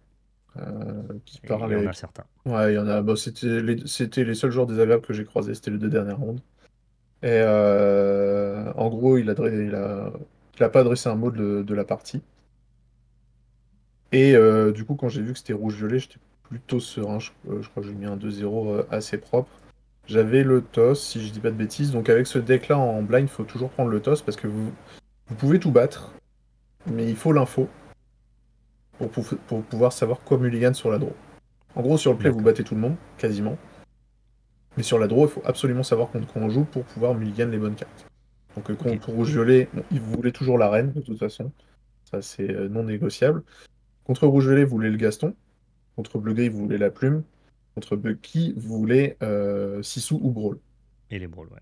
Qui Et il y en parlait. a certains. Ouais, il y en a. Bah, c'était les seuls joueurs désagréables que j'ai croisés, c'était les 2 dernières rondes. Et en gros, il a pas adressé un mot de la partie. Et du coup, quand j'ai vu que c'était rouge-violet, j'étais plutôt serein. Je crois que j'ai mis un 2-0 assez propre. J'avais le toss, si je dis pas de bêtises. Donc avec ce deck-là en blind, il faut toujours prendre le toss parce que vous pouvez tout battre, mais il faut l'info pour pouvoir savoir quoi mulligan sur la draw. En gros, sur le play, vous D'accord. battez tout le monde, quasiment. Mais sur la draw, il faut absolument savoir contre quoi on joue pour pouvoir mulligan les bonnes cartes. Donc Ok. contre rouge-violet, bon, il voulait toujours la reine, de toute façon. Ça, c'est non négociable. Contre rouge-violet, vous voulez le Gaston. Contre bleu-gris, vous voulez la plume. Contre Bucky, vous voulez Sissou ou Brawl. Et les brawls, ouais.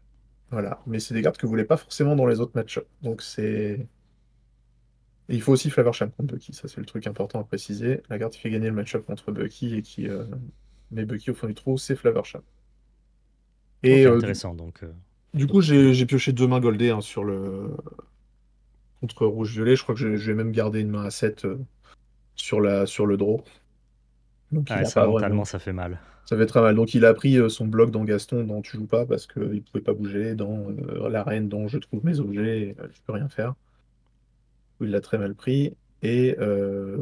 Voilà. Mais c'est des cartes que vous voulez pas forcément dans les autres match-ups. Donc c'est. Et il faut aussi Flavorsham contre Bucky. Ça, c'est le truc important à préciser. La carte qui fait gagner le match-up contre Bucky et qui met Bucky au fond du trou, c'est Flavorsham. Et Ok, intéressant. Donc, du coup, j'ai pioché 2 mains goldées hein, sur contre rouge-violet. Je crois que je vais même garder une main à 7 sur le draw. Donc il ah, a ça pas vraiment. mentalement, ça fait mal. Ça fait très mal. Donc il a pris son bloc dans Gaston dont tu joues pas parce qu'il pouvait pas bouger, dans l'arène dont je trouve mes objets, et, je peux rien faire. Il l'a très mal pris. Et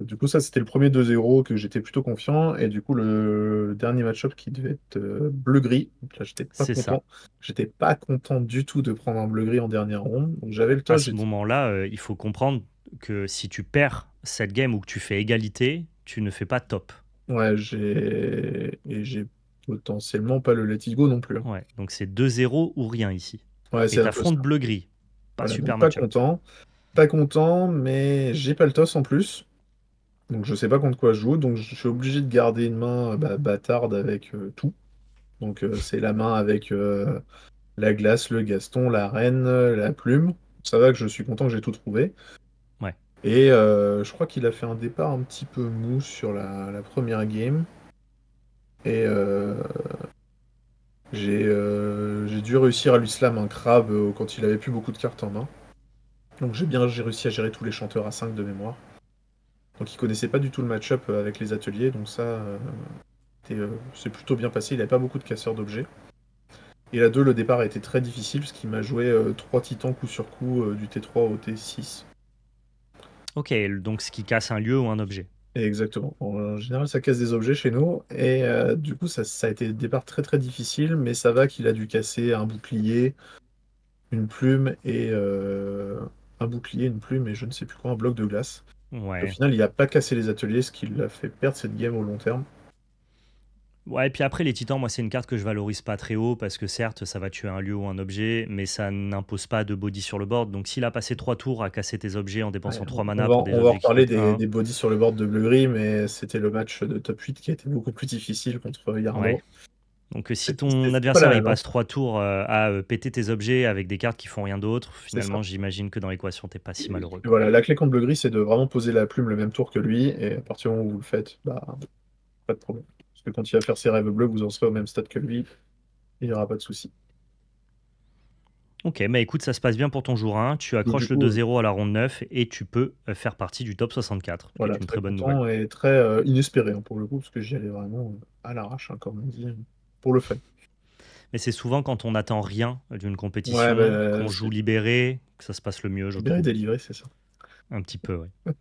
du coup, ça c'était le premier 2-0 que j'étais plutôt confiant. Et du coup, le dernier match-up qui devait être bleu-gris. Donc là, j'étais pas C'est ça. content. J'étais pas content du tout de prendre un bleu-gris en dernière ronde. Donc j'avais le À toss. ce moment-là, il faut comprendre que si tu perds cette game ou que tu fais égalité, tu ne fais pas top. Ouais, j'ai potentiellement pas le let it go non plus, hein. Ouais, donc c'est 2-0 ou rien ici. Ouais, Et c'est un peu t'affrontes ça. bleu-gris. Pas Voilà, donc super pas match-up. content. Pas content, mais j'ai pas le toss en plus. Donc je sais pas contre quoi je joue. Donc je suis obligé de garder une main bâtarde avec tout. Donc c'est la main avec la glace, le Gaston, la reine, la plume. Ça va que je suis content que j'ai tout trouvé. Ouais, Et je crois qu'il a fait un départ un petit peu mou sur la première game. Et j'ai dû réussir à lui slam un crabe quand il avait plus beaucoup de cartes en main. Donc j'ai réussi à gérer tous les chanteurs à 5 de mémoire. Donc il connaissait pas du tout le match-up avec les ateliers. Donc ça, c'est plutôt bien passé. Il n'avait pas beaucoup de casseurs d'objets. Et la 2, le départ a été très difficile parce qu'il m'a joué 3 titans coup sur coup du T3 au T6. ok, donc ce qui casse un lieu ou un objet. Et exactement. En général, ça casse des objets chez nous. Et du coup, ça a été des départs très très difficiles. Mais ça va qu'il a dû casser un bouclier, une plume et un bouclier, une plume et je ne sais plus quoi, un bloc de glace. Au Ouais. final, il n'a pas cassé les ateliers, ce qui l'a fait perdre cette game au long terme. Ouais, et puis après, les titans, moi, c'est une carte que je valorise pas très haut parce que certes, ça va tuer un lieu ou un objet, mais ça n'impose pas de body sur le board. Donc s'il a passé 3 tours à casser tes objets en Ouais, dépensant 3 on mana va, pour des on va en objets qui reparler coûtent des, 1, des bodies sur le board de bleu-gris, mais c'était le match de top 8 qui a été beaucoup plus difficile contre ouais. Yarlo. Donc si ton C'était pas la adversaire il même, hein. passe 3 tours à péter tes objets avec des cartes qui font rien d'autre, C'est ça. finalement j'imagine que dans l'équation t'es pas si Et malheureux quoi. voilà, la clé contre bleu-gris, c'est de vraiment poser la plume le même tour que lui, et à partir du moment où vous le faites, bah, pas de problème. Parce que quand il va faire ses rêves bleus, vous en serez au même stade que lui, il n'y aura pas de souci. Ok, bah écoute, ça se passe bien pour ton jour 1, tu Et du accroches le coup, 2-0 à la ronde 9 et tu peux faire partie du top 64, ce qui voilà, est une très très bonne nouvelle. content et très inespéré hein, pour le coup, parce que j'y allais vraiment à l'arrache, hein, comme on dit, pour le fun. Mais c'est souvent quand on n'attend rien d'une Ouais, compétition, bah, qu'on joue c'est libéré, que ça se passe le mieux, je libéré, trouve. délivré, c'est ça. Un petit peu, oui.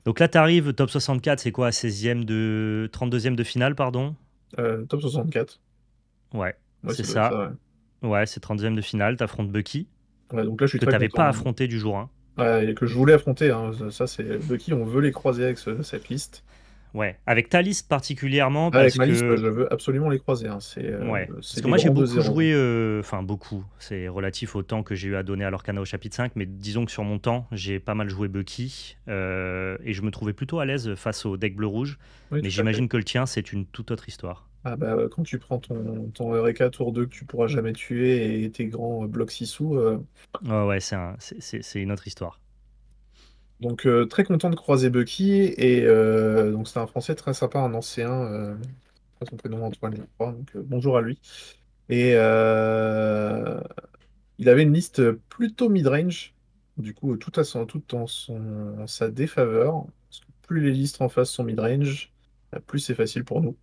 Donc là, t'arrives, top 64, c'est quoi? 16e de... 32e de finale, pardon? Top 64. Ouais, Ouais, c'est ça doit être ça, ça. ouais. Ouais, c'est 32e de finale, t'affrontes Bucky, Ouais, donc là, je suis que très t'avais pas content, hein. affronté du jour 1. Ouais, et que je voulais affronter, hein. Ça, c'est Bucky, on veut les croiser avec cette liste. Ouais, avec ta liste particulièrement, Ouais, avec parce ma liste, que je veux absolument les croiser, hein. ouais, parce C'est que les moi j'ai grands beaucoup 2-0, hein. joué, enfin beaucoup, c'est relatif au temps que j'ai eu à donner à l'Orcana au chapitre 5, mais disons que sur mon temps, j'ai pas mal joué Bucky, et je me trouvais plutôt à l'aise face au deck bleu-rouge, Oui, mais tout à fait. j'imagine que le tien, c'est une toute autre histoire. Ah bah, quand tu prends ton Eureka tour 2 que tu pourras jamais tuer et tes grands blocs 6 sous, Ouais, ouais, c'est une autre histoire. donc très content de croiser Bucky et donc c'était un Français très sympa, un ancien, je crois son prénom Antoine, je crois, donc bonjour à lui. Et il avait une liste plutôt mid-range, du coup tout en sa défaveur, parce que plus les listes en face sont mid-range, plus c'est facile pour nous.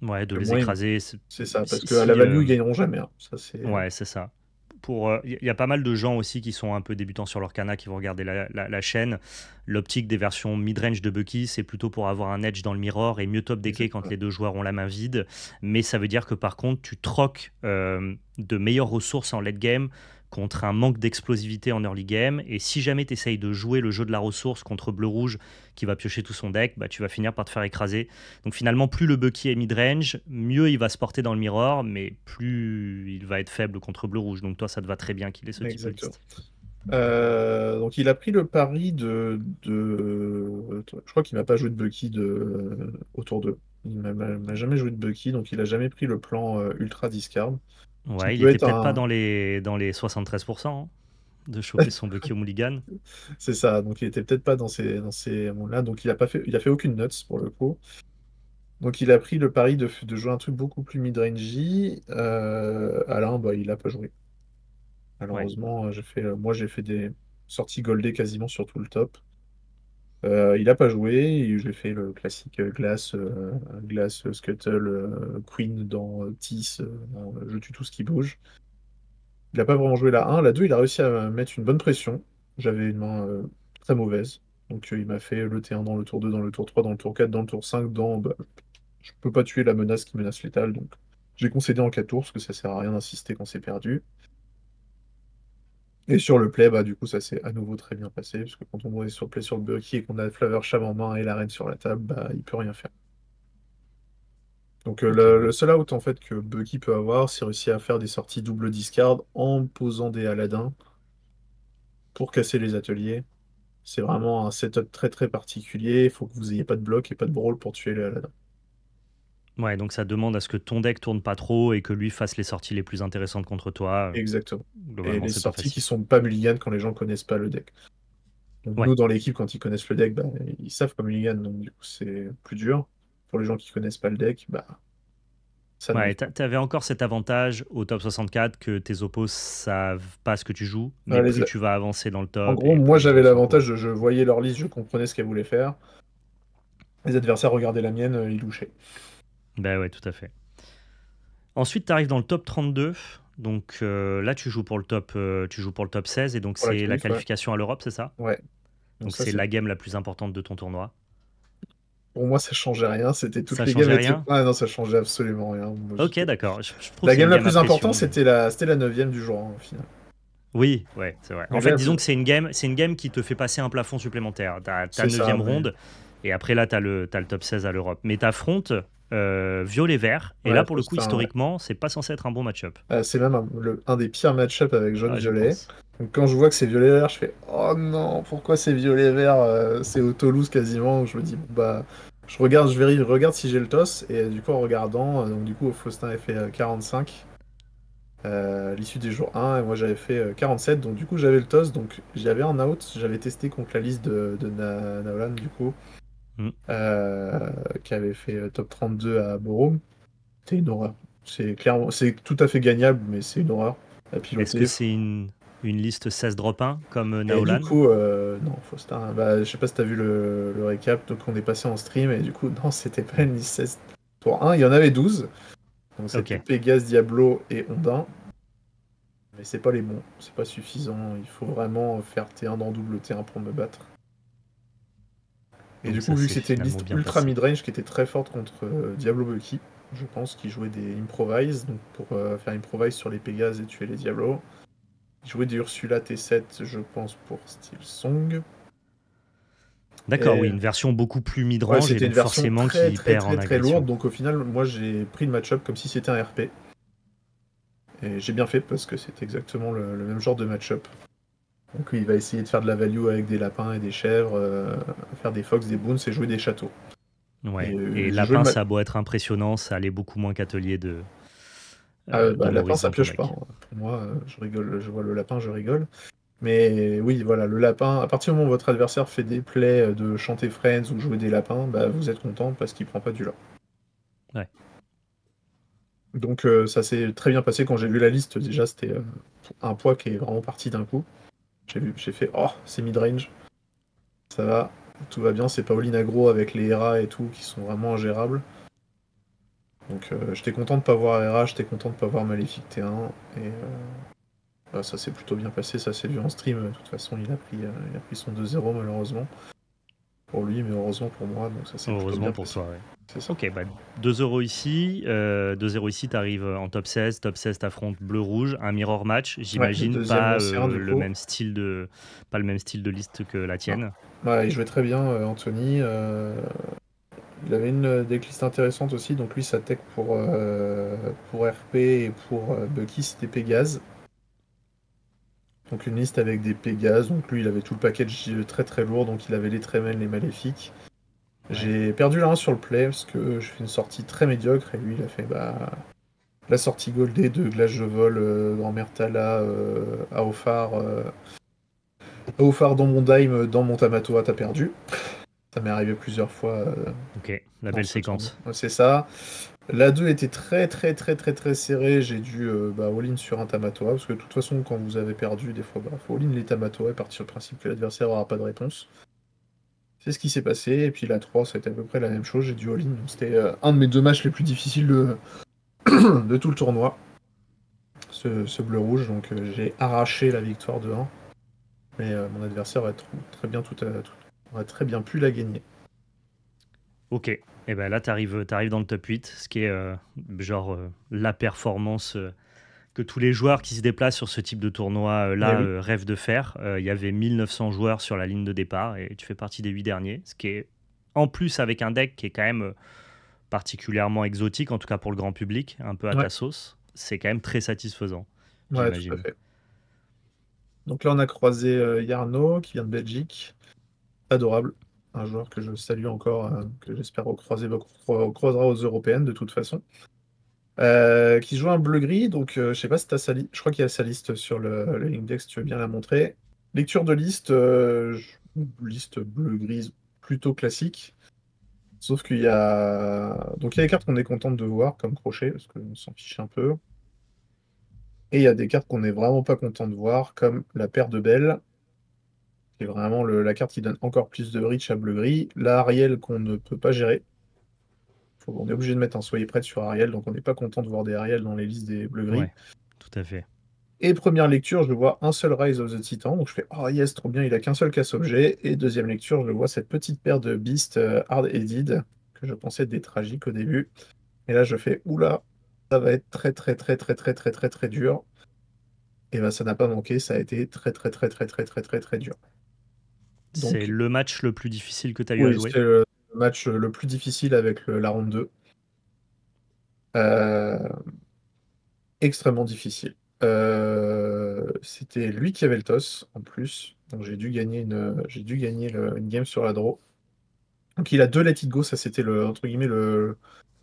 Ouais, de Le les moins, écraser, c'est ça, parce si, qu'à la si, value, ils gagneront jamais, hein. Ça, c'est ouais, c'est ça. il y a pas mal de gens aussi qui sont un peu débutants sur leur canal, qui vont regarder la chaîne. L'optique des versions mid-range de Bucky, c'est plutôt pour avoir un edge dans le mirror et mieux top decker quand Exactement. les deux joueurs ont la main vide. Mais ça veut dire que par contre, tu troques de meilleures ressources en late game contre un manque d'explosivité en early game. Et si jamais tu essayes de jouer le jeu de la ressource contre bleu-rouge qui va piocher tout son deck, bah, tu vas finir par te faire écraser. Donc finalement, plus le Bucky est mid-range, mieux il va se porter dans le mirror, mais plus il va être faible contre bleu-rouge. Donc toi, ça te va très bien qu'il ait ce type de Exactement. liste. Donc il a pris le pari je crois qu'il m'a pas joué de Bucky autour d'eux. Il m'a jamais joué de Bucky, donc il a jamais pris le plan ultra discard, qui Ouais, il peut était être peut-être pas un... dans les 73% hein, de choper son Bucky au mulligan. C'est ça, donc il était peut-être pas dans ces mondes-là, donc il a fait aucune nuts pour le coup. Donc il a pris le pari de jouer un truc beaucoup plus mid-rangey. Alain, bah, il a pas joué. Ouais, Malheureusement, moi j'ai fait des sorties goldées quasiment sur tout le top. Il a pas joué, et j'ai fait le classique glace, Scuttle, Queen dans Tis, je tue tout ce qui bouge. Il a pas vraiment joué la 1. La 2, il a réussi à mettre une bonne pression. J'avais une main très mauvaise. Donc il m'a fait le T1 dans le tour 2, dans le tour 3, dans le tour 4, dans le tour 5, bah, je peux pas tuer la menace qui menace létale, donc j'ai concédé en 4 tours, parce que ça sert à rien d'insister quand c'est perdu. Et sur le play, bah, du coup, ça s'est à nouveau très bien passé, parce que quand on est sur le play sur le Bucky et qu'on a Flavor Sham en main et la reine sur la table, bah, il peut rien faire. Donc ok. le seul out en fait que Bucky peut avoir, c'est réussir à faire des sorties double discard en posant des Aladins pour casser les ateliers. C'est vraiment un setup très très particulier, il faut que vous ayez pas de bloc et pas de brawl pour tuer les Aladins. Ouais, donc ça demande à ce que ton deck tourne pas trop et que lui fasse les sorties les plus intéressantes contre toi. Exactement. Et Globalement, les c'est pas sorties qui facile. sont pas mulligan quand les gens connaissent pas le deck. Donc Ouais. nous, dans l'équipe, quand ils connaissent le deck, bah, ils savent pas mulligan, donc du coup c'est plus dur. Pour les gens qui connaissent pas le deck, bah, ça Ouais, n'arrive pas. t'avais encore cet avantage au top 64 que tes oppos savent pas ce que tu joues, mais Voilà, plus tu vas avancer dans le en top gros, et moi plus ils j'avais vont s'en rendre l'avantage je voyais leur liste, je comprenais ce qu'elles voulaient faire. Les adversaires regardaient la mienne, ils louchaient. Ben ouais, tout à fait. Ensuite, tu arrives dans le top 32. Donc là, tu joues pour le top 16 et donc Pour la c'est la qualif, ouais. qualification à l'Europe, c'est ça? Ouais. Donc Donc ça, c'est c'est la game la plus importante de ton tournoi. pour moi, ça changeait rien. C'était toutes Ça les games changeait étaient. rien? Ah non, ça changeait absolument rien. Ok, d'accord. Je trouve que La c'est game une la game à plus importante, pression, mais... c'était la 9e du jour, hein, au final. Oui, ouais, c'est vrai. En Mais là, fait, la disons plus- que c'est une game qui te fait passer un plafond supplémentaire. T'as C'est ça, 9e mais ronde, et après là, t'as le top 16 à l'Europe. Mais t'affrontes violet-vert, et ouais, là, pour le coup, Faustin, ouais. historiquement, c'est pas censé être un bon match-up. C'est même un des pires match-up avec Ah, je jaune-violet. pense. Donc quand je vois que c'est violet-vert, je fais oh non, pourquoi c'est violet-vert? C'est au Toulouse quasiment. Je me dis, bon, bah, je regarde si j'ai le toss. Et du coup, en regardant, donc du coup, Faustin avait fait 45 à l'issue du jour 1, et moi j'avais fait 47. Donc du coup, j'avais le toss. Donc j'avais un out. J'avais testé contre la liste de Naolan, du coup, Hmm. euh, qui avait fait top 32 à Borum. C'était une horreur. C'est tout à fait gagnable, mais c'est une horreur à Est-ce que piloter. c'est une liste 16 drop 1 comme Et du Naolan? coup, non, Faustin, bah, je sais pas si t'as vu le récap, donc on est passé en stream, et du coup, non, c'était pas une liste 16 pour 1, il y en avait 12, donc Ok. c'était Pégase, Diablo et Ondin, mais c'est pas les bons, c'est pas suffisant, il faut vraiment faire T1 dans double T1 pour me battre. Et du Donc coup, ça vu que s'est c'était une finalement liste bien ultra passé. mid-range qui était très forte contre Diablo Bucky, je pense, qui jouait des improvise, donc pour faire improvise sur les Pégases et tuer les Diablos. Il jouait des Ursula T7, je pense, pour Steel Song. D'accord, oui, Et une version beaucoup plus ouais, mid-range et c'était une donc version forcément très qui très perd très en très lourde, agression. donc au final, moi j'ai pris le match-up comme si c'était un RP. Et j'ai bien fait parce que c'est exactement le même genre de match-up. Donc il va essayer de faire de la value avec des lapins et des chèvres, faire des fox, des boons et jouer des châteaux. Et Ouais. Et j'ai joué le Lapin, match. ça a beau être impressionnant, ça allait beaucoup moins qu'Atelier de Bah, lapin, Maurice ça dans ton pioche pas, deck. hein. Pour moi, je rigole, je vois le lapin, je rigole. Mais oui, voilà, le lapin, à partir du moment où votre adversaire fait des plays de chanter Friends ou jouer des lapins, bah vous êtes content parce qu'il prend pas du lore. Ouais. Donc ça s'est très bien passé quand j'ai vu la liste. Déjà, c'était un poids qui est vraiment parti d'un coup. J'ai fait oh, c'est mid-range, ça va, tout va bien. C'est Pauline Agro avec les Hera et tout qui sont vraiment ingérables. Donc j'étais content de pas voir Hera, j'étais content de pas voir Maléfique T1. Ça s'est plutôt bien passé, ça s'est vu en stream. De toute façon, il a pris son 2-0 malheureusement pour lui, mais heureusement pour moi, donc ça s'est plutôt Heureusement bien pour passé. toi, ouais. C'est ça. Ok, bah 2-0 ici. 2-0 ici, tu arrives en top 16. Top 16, t'affrontes bleu-rouge. Un mirror match, Ouais, le j'imagine. deuxième lancéen du Le coup. même style de, pas le même style de liste que la Ah. tienne. Ouais, il jouait très bien, Anthony. Il avait une decklist intéressante aussi, donc lui sa tech pour RP et pour Bucky c'était Pégase. Donc une liste avec des Pégases, donc lui il avait tout le package très très lourd, donc il avait les Tremens, les Maléfiques. Ouais. J'ai perdu la 1 sur le play parce que je fais une sortie très médiocre et lui il a fait la sortie goldée de Glace de Vol, Grand Mertala, Aophar dans mon Dime, dans mon Tamatoa, t'as perdu. Ça m'est arrivé plusieurs fois Ok, la dans belle ce tournoi. séquence. Ouais, c'est ça. La 2 était très très très très très serrée. J'ai dû all-in sur un Tamatoa parce que de toute façon, quand vous avez perdu, des fois, faut all-in les Tamatoa et partir sur le principe que l'adversaire n'aura pas de réponse. C'est ce qui s'est passé. Et puis la 3, c'était à peu près la même chose. J'ai dû all-in. C'était un de mes deux matchs les plus difficiles de tout le tournoi, ce bleu-rouge. Donc j'ai arraché la victoire de 1. Mais mon adversaire très bien aurait très bien pu la gagner. Ok, et ben là, t'arrives dans le top 8, ce qui est la performance que tous les joueurs qui se déplacent sur ce type de tournoi Eh là oui. rêvent de faire. Il y avait 1900 joueurs sur la ligne de départ et tu fais partie des 8 derniers, ce qui est en plus avec un deck qui est quand même particulièrement exotique, en tout cas pour le grand public, un peu à Ouais, ta sauce. C'est quand même très satisfaisant, ouais, tout à j'imagine. fait. Donc là, on a croisé Yarno, qui vient de Belgique. Adorable. Un joueur que je salue encore, que j'espère croisera aux Européennes de toute façon. Qui joue un bleu-gris, donc je sais pas si t'as je crois qu'il y a sa liste sur le index, si tu veux bien la montrer. Lecture de liste, liste bleu-grise plutôt classique. Sauf qu'il y a. Donc il y a des cartes qu'on est content de voir, comme Crochet, parce qu'on s'en fiche un peu. Et il y a des cartes qu'on est vraiment pas content de voir, comme la paire de belles, qui est vraiment la carte qui donne encore plus de reach à bleu-gris. La Ariel qu'on ne peut pas gérer. On est obligé de mettre un soyez prête sur Ariel, donc on n'est pas content de voir des Ariel dans les listes des bleu-gris. Ouais, tout à fait. Et première lecture, je vois un seul Rise of the Titan, donc je fais oh yes, trop bien, il a qu'un seul casse-objet. Et deuxième lecture, je vois cette petite paire de Beast hard-headed, que je pensais des tragiques au début. Et là, je fais oula, ça va être très très très très très très très très dur. Et ben ça n'a pas manqué, ça a été très très très très très très très très dur. C'est Donc le match le plus difficile que tu as eu à oui, jouer. c'est le match le plus difficile avec la ronde 2. Euh, Extrêmement difficile. C'était lui qui avait le toss en plus, donc j'ai dû gagner une game sur la draw. Donc il a deux let it go, ça c'était le entre guillemets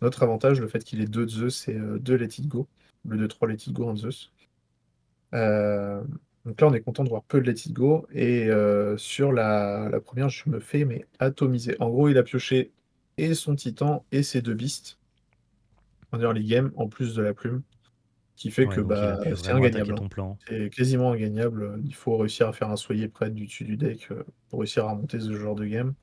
notre avantage, le fait qu'il ait deux Zeus, c'est deux let it go, au lieu de trois let it go en Zeus. Euh, donc là on est content de voir peu de let it go et sur la première je me fais mais atomiser. En gros il a pioché et son titan et ses deux beasts en early game en plus de la plume. Qui fait Ouais, que donc il a pu c'est vraiment attaquer ingagnable, hein. ton plan. C'est quasiment ingagnable. Il faut réussir à faire un soyer près du dessus du deck pour réussir à remonter ce genre de game.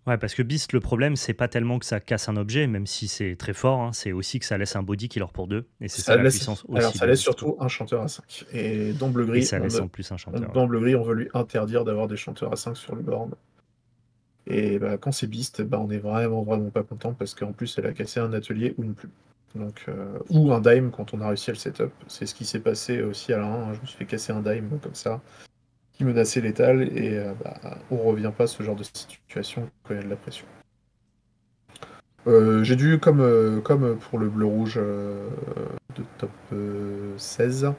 Ouais, parce que Beast, le problème, c'est pas tellement que ça casse un objet, même si c'est très fort, hein, c'est aussi que ça laisse un body killer pour deux. Et c'est ça la puissance Alors aussi ça de laisse Beast, quoi. surtout un chanteur à 5. Et dans Et bleu-gris, ça laisse en plus un chanteur, ouais. dans bleu-gris, on veut lui interdire d'avoir des chanteurs à 5 sur le board. Et quand c'est Beast, on est vraiment vraiment pas content parce qu'en plus elle a cassé un atelier ou une plume. Donc, ou un dime quand on a réussi à le setup. C'est ce qui s'est passé aussi à la 1, hein. Je me suis fait casser un dime comme ça, qui menaçait l'étal, et on revient pas à ce genre de situation quand il y a de la pression. J'ai dû, comme pour le bleu-rouge de top 16,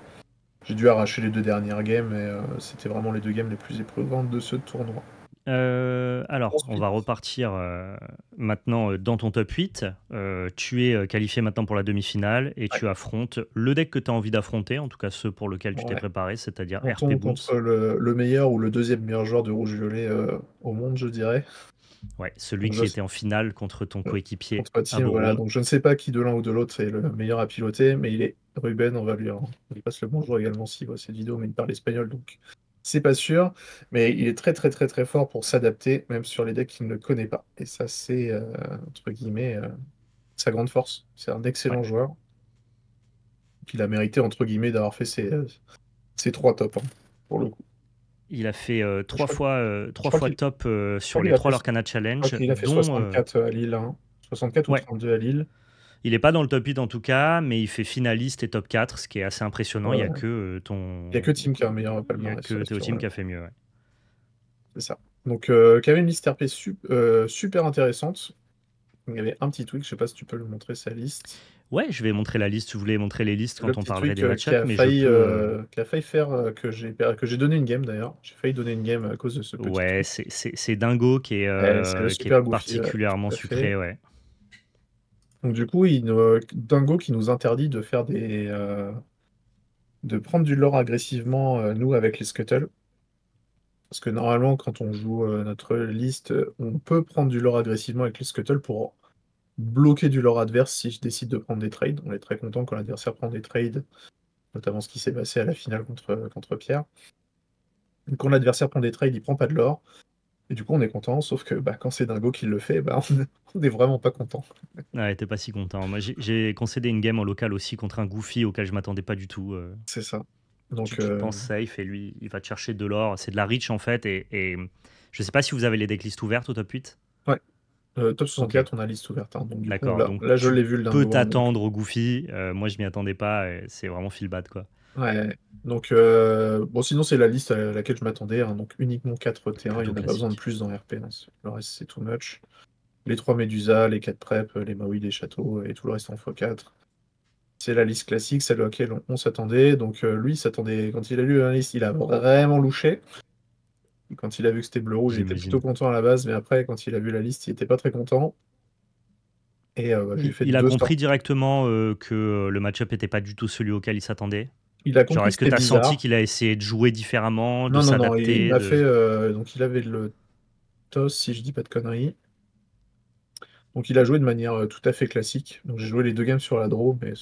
j'ai dû arracher les deux dernières games, et c'était vraiment les deux games les plus éprouvantes de ce tournoi. Alors, on Ensuite, va repartir maintenant dans ton top 8. Tu es qualifié maintenant pour la demi-finale et ouais, tu affrontes le deck que tu as envie d'affronter, en tout cas ceux pour lequel tu t'es ouais. préparé, c'est-à-dire On RP tombe Booms. contre le meilleur ou le deuxième meilleur joueur de rouge-violet au monde, je dirais. Ouais, celui Donc je, qui était en finale contre ton coéquipier contre à team, voilà. Bourbourg. Donc je ne sais pas qui de l'un ou de l'autre est le meilleur à piloter, mais il est Ruben, on lui passe le bonjour également s'il voit cette vidéo, mais il parle espagnol, donc c'est pas sûr. Mais il est très très très très fort pour s'adapter, même sur les decks qu'il ne connaît pas. Et ça, c'est entre guillemets sa grande force. C'est un Ouais. excellent joueur. Il a mérité entre guillemets d'avoir fait C'est 3 top, hein, pour le coup. Il a fait Je crois, je trois crois fois qu'il top je sur crois les qu'il a 3 fait, Lorcana je crois Challenge, qu'il a fait dont 64 à Lille, hein. 64 ou ouais, 32 à Lille. il n'est pas dans le top 8 en tout cas, mais il fait finaliste et top 4, ce qui est assez impressionnant. Ouais, Il n'y a ouais. que Il y a que Tim qui a un meilleur il y a palmarès que Théo sur Team qui a fait mieux. Ouais. c'est ça. Donc, quand même une liste RP super intéressante. Il y avait un petit tweak, je sais pas si tu peux le montrer, sa liste. Ouais, je vais montrer la liste. Je voulais montrer les listes Le quand on petit parlerait tweak des match-ups, mais je peux. qui a failli faire que j'ai donné une game d'ailleurs. J'ai failli donner une game à cause de ce petit Ouais, tweak. c'est Dingo C'est le qui est super goofy, particulièrement tout à fait. sucré, ouais. Donc du coup, Dingo qui nous interdit de faire de prendre du lore agressivement, nous, avec les scuttles. Parce que normalement, quand on joue notre liste, on peut prendre du lore agressivement avec les scuttles pour bloquer du lore adverse si je décide de prendre des trades. On est très content quand l'adversaire prend des trades, notamment ce qui s'est passé à la finale contre Pierre. Donc, quand l'adversaire prend des trades, il prend pas de lore. Et du coup, on est content, sauf que bah, quand c'est Dingo qui le fait, bah, on est vraiment pas content. Ouais, t'es pas si content. Moi, j'ai concédé une game en local aussi contre un Goofy auquel je m'attendais pas du tout. C'est ça. Donc, Tu te penses safe et lui, il va te chercher de l'or. C'est de la reach en fait. Et je sais pas si vous avez les decklists ouvertes au top 8. ouais, top Ok, 64, on a liste ouverte, hein. Donc, du coup, d'accord. Donc là, je tu l'ai vu le peux Dingo, hein, donc, t'attendre au Goofy. Moi, je m'y attendais pas. C'est vraiment feel bad quoi. ouais. Donc, bon, sinon, c'est la liste à laquelle je m'attendais, hein. Donc, uniquement 4 T1, il n'y Plutôt en a pas besoin de classique. plus dans RP, hein. Le reste, c'est too much. Les 3 Médusa, les 4 Prep, les Maui des châteaux et tout le reste en x4. C'est la liste classique, celle à laquelle on s'attendait. Donc, lui, il s'attendait, quand il a lu la liste, il a vraiment louché. Quand il a vu que c'était bleu-rouge, il était plutôt J'imagine. content à la base, mais après, quand il a vu la liste, il était pas très content. Et bah, je lui ai fait Il a deux compris sorties. directement que le match-up n'était pas du tout celui auquel il s'attendait. Il a Genre, compris que est-ce que c'était tu as senti bizarre. qu'il a essayé de jouer différemment, de Non, non, non, il s'adapter, m'a fait. de... Donc, il avait le toss, si je dis pas de conneries. Donc, il a joué de manière tout à fait classique. Donc, j'ai joué les 2 games sur la draw, mais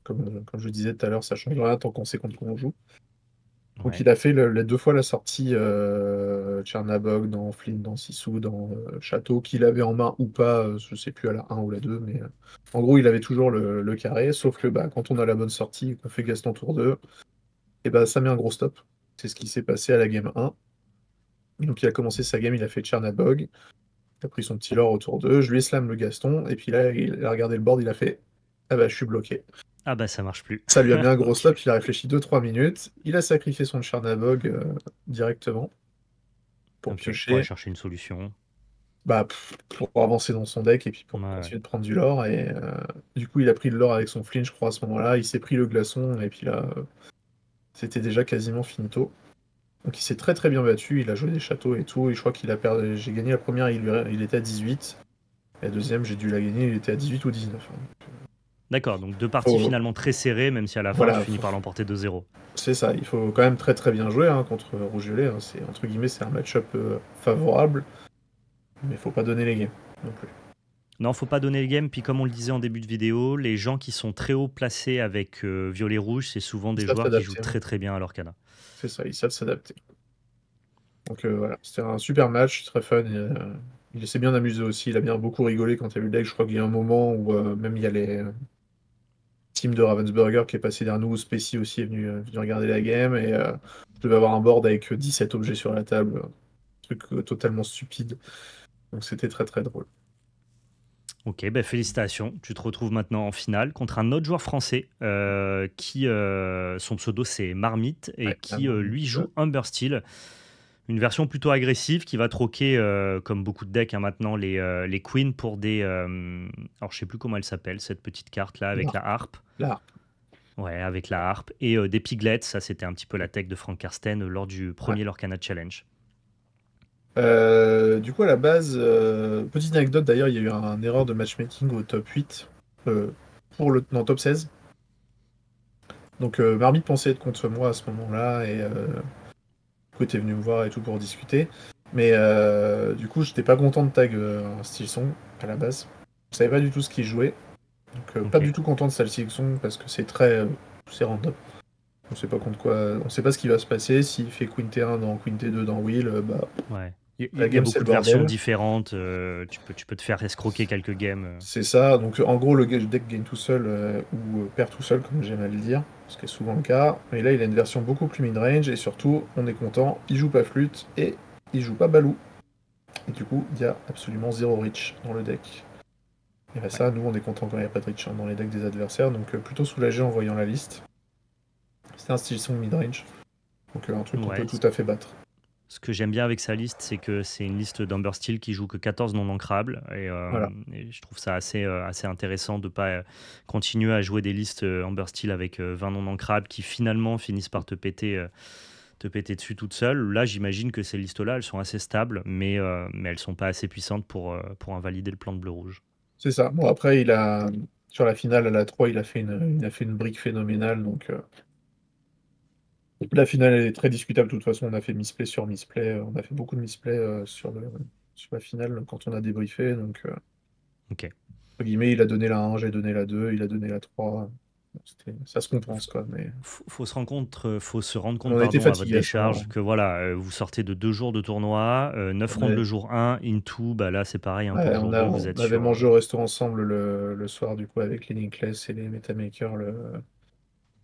comme je disais tout à l'heure, ça change rien tant qu'on sait contre quoi on joue. Donc, Ouais. il a fait les 2 fois la sortie Tchernabog dans Flynn, dans Sissou, dans Château, qu'il avait en main ou pas, je sais plus à la 1 ou la 2, mais en gros, il avait toujours le carré, sauf que bah, quand on a la bonne sortie, qu'on fait Gaston tour 2, et bah, ça met un gros stop. C'est ce qui s'est passé à la game 1. Donc, il a commencé sa game, il a fait Tchernabog, il a pris son petit lore au tour 2, je lui ai slam le Gaston, et puis là, il a regardé le board, il a fait ah bah, je suis bloqué. Ah bah ça marche plus. Ça lui a mis un gros Ok. stop, il a réfléchi 2-3 minutes, il a sacrifié son Tchernabog directement pour Ok, pour aller piocher. chercher une solution. Bah, pour avancer dans son deck et puis Ouais, pour ouais. continuer de prendre du lore. Et du coup, il a pris le lore avec son flinch, je crois, à ce moment-là. Il s'est pris le glaçon et puis là, c'était déjà quasiment finito. Donc il s'est très très bien battu. Il a joué des châteaux et tout. Et je crois qu'il a perdu. J'ai gagné la première, il était à 18. Et la deuxième, j'ai dû la gagner, il était à 18 ou 19, hein. D'accord, donc deux parties Faut- finalement très serrées, même si à la fin tu Voilà, finis par l'emporter 2-0. c'est ça. Il faut quand même très très bien jouer, hein, contre Rouge-Violet, hein. C'est entre guillemets, c'est un match-up favorable, mais il faut pas donner les games non plus. Non, faut pas donner le game. Puis comme on le disait en début de vidéo, les gens qui sont très haut placés avec violet-rouge, c'est souvent Ils des savent joueurs qui jouent s'adapter, hein. très très bien à l'Orcana. C'est ça, ils savent s'adapter. Donc voilà, c'était un super match, très fun. Et, il s'est bien amusé aussi, il a bien beaucoup rigolé quand il a vu le deck. Je crois qu'il y a un moment où même il y a les teams de Ravensburger qui est passé derrière nous. Spacey aussi est venu regarder la game. Et je devais avoir un board avec 17 objets sur la table. Un truc totalement stupide. Donc c'était très très drôle. Ok, ben félicitations. Tu te retrouves maintenant en finale contre un autre joueur français qui, son pseudo c'est Marmite et Ouais, qui vraiment, lui joue Humber Steel. Une version plutôt agressive qui va troquer, comme beaucoup de decks hein, maintenant, les queens pour des... alors je sais plus comment elle s'appelle, cette petite carte là avec là, la harpe. là. Ouais, avec la harpe. Et des piglets, ça c'était un petit peu la tech de Frank Karsten lors du Ouais. premier Lorcana Challenge. Du coup, à la base, petite anecdote d'ailleurs, il y a eu un erreur de matchmaking au top 8, non, top 16. Donc Marmite pensait être contre moi à ce moment-là, et du coup, était venu me voir et tout pour discuter. Mais du coup, j'étais pas content de tag un style son à la base. Je savais pas du tout ce qu'il jouait. Donc pas Ok. du tout content de ça le style son parce que c'est random. On sait pas contre quoi, on sait pas ce qui va se passer. S'il fait Queen T1 dans Queen T2 dans Will, bah Ouais. Il La y a game, c'est beaucoup le de versions bordel. différentes. Tu peux te faire escroquer quelques games. C'est ça. Donc, en gros, le deck gagne tout seul ou perd tout seul, comme j'aime à le dire, ce qui est souvent le cas. Mais là, il a une version beaucoup plus mid-range et surtout, on est content, il joue pas flûte et il joue pas balou. Et du coup, il y a absolument zéro reach dans le deck. Et bah Ouais. ça, nous, on est content quand il n'y a pas de reach dans les decks des adversaires, donc plutôt soulagé en voyant la liste. C'est un style son mid-range, donc un truc qu'on peut Ouais. tout à fait battre. Ce que j'aime bien avec sa liste, c'est que c'est une liste d'Amber Steel qui joue que 14 non ancrables. Voilà, Et je trouve ça assez intéressant de ne pas continuer à jouer des listes Amber Steel avec 20 non ancrables qui finalement finissent par te péter dessus toute seule. Là, j'imagine que ces listes-là, elles sont assez stables, mais elles ne sont pas assez puissantes pour invalider le plan de bleu-rouge. c'est ça. Bon, après, sur la finale à la 3, il a fait une brique phénoménale, donc la finale elle est très discutable. De toute façon, on a fait misplay sur misplay, on a fait beaucoup de misplay sur la finale quand on a débriefé, donc Ok. entre guillemets, il a donné la 1, j'ai donné la 2, il a donné la 3. Bon, ça se compense, quoi, mais Faut se rendre compte, on a été pardon, à votre fatigué à ce décharge, moment-là. que voilà, vous sortez de 2 jours de tournoi, 9 On rondes a- le jour 1, into, bah là c'est pareil, hein, pour Ouais, le on jour a, 2, vous on êtes avait sur. mangé au resto ensemble le soir, du coup, avec les Linkless et les Metamakers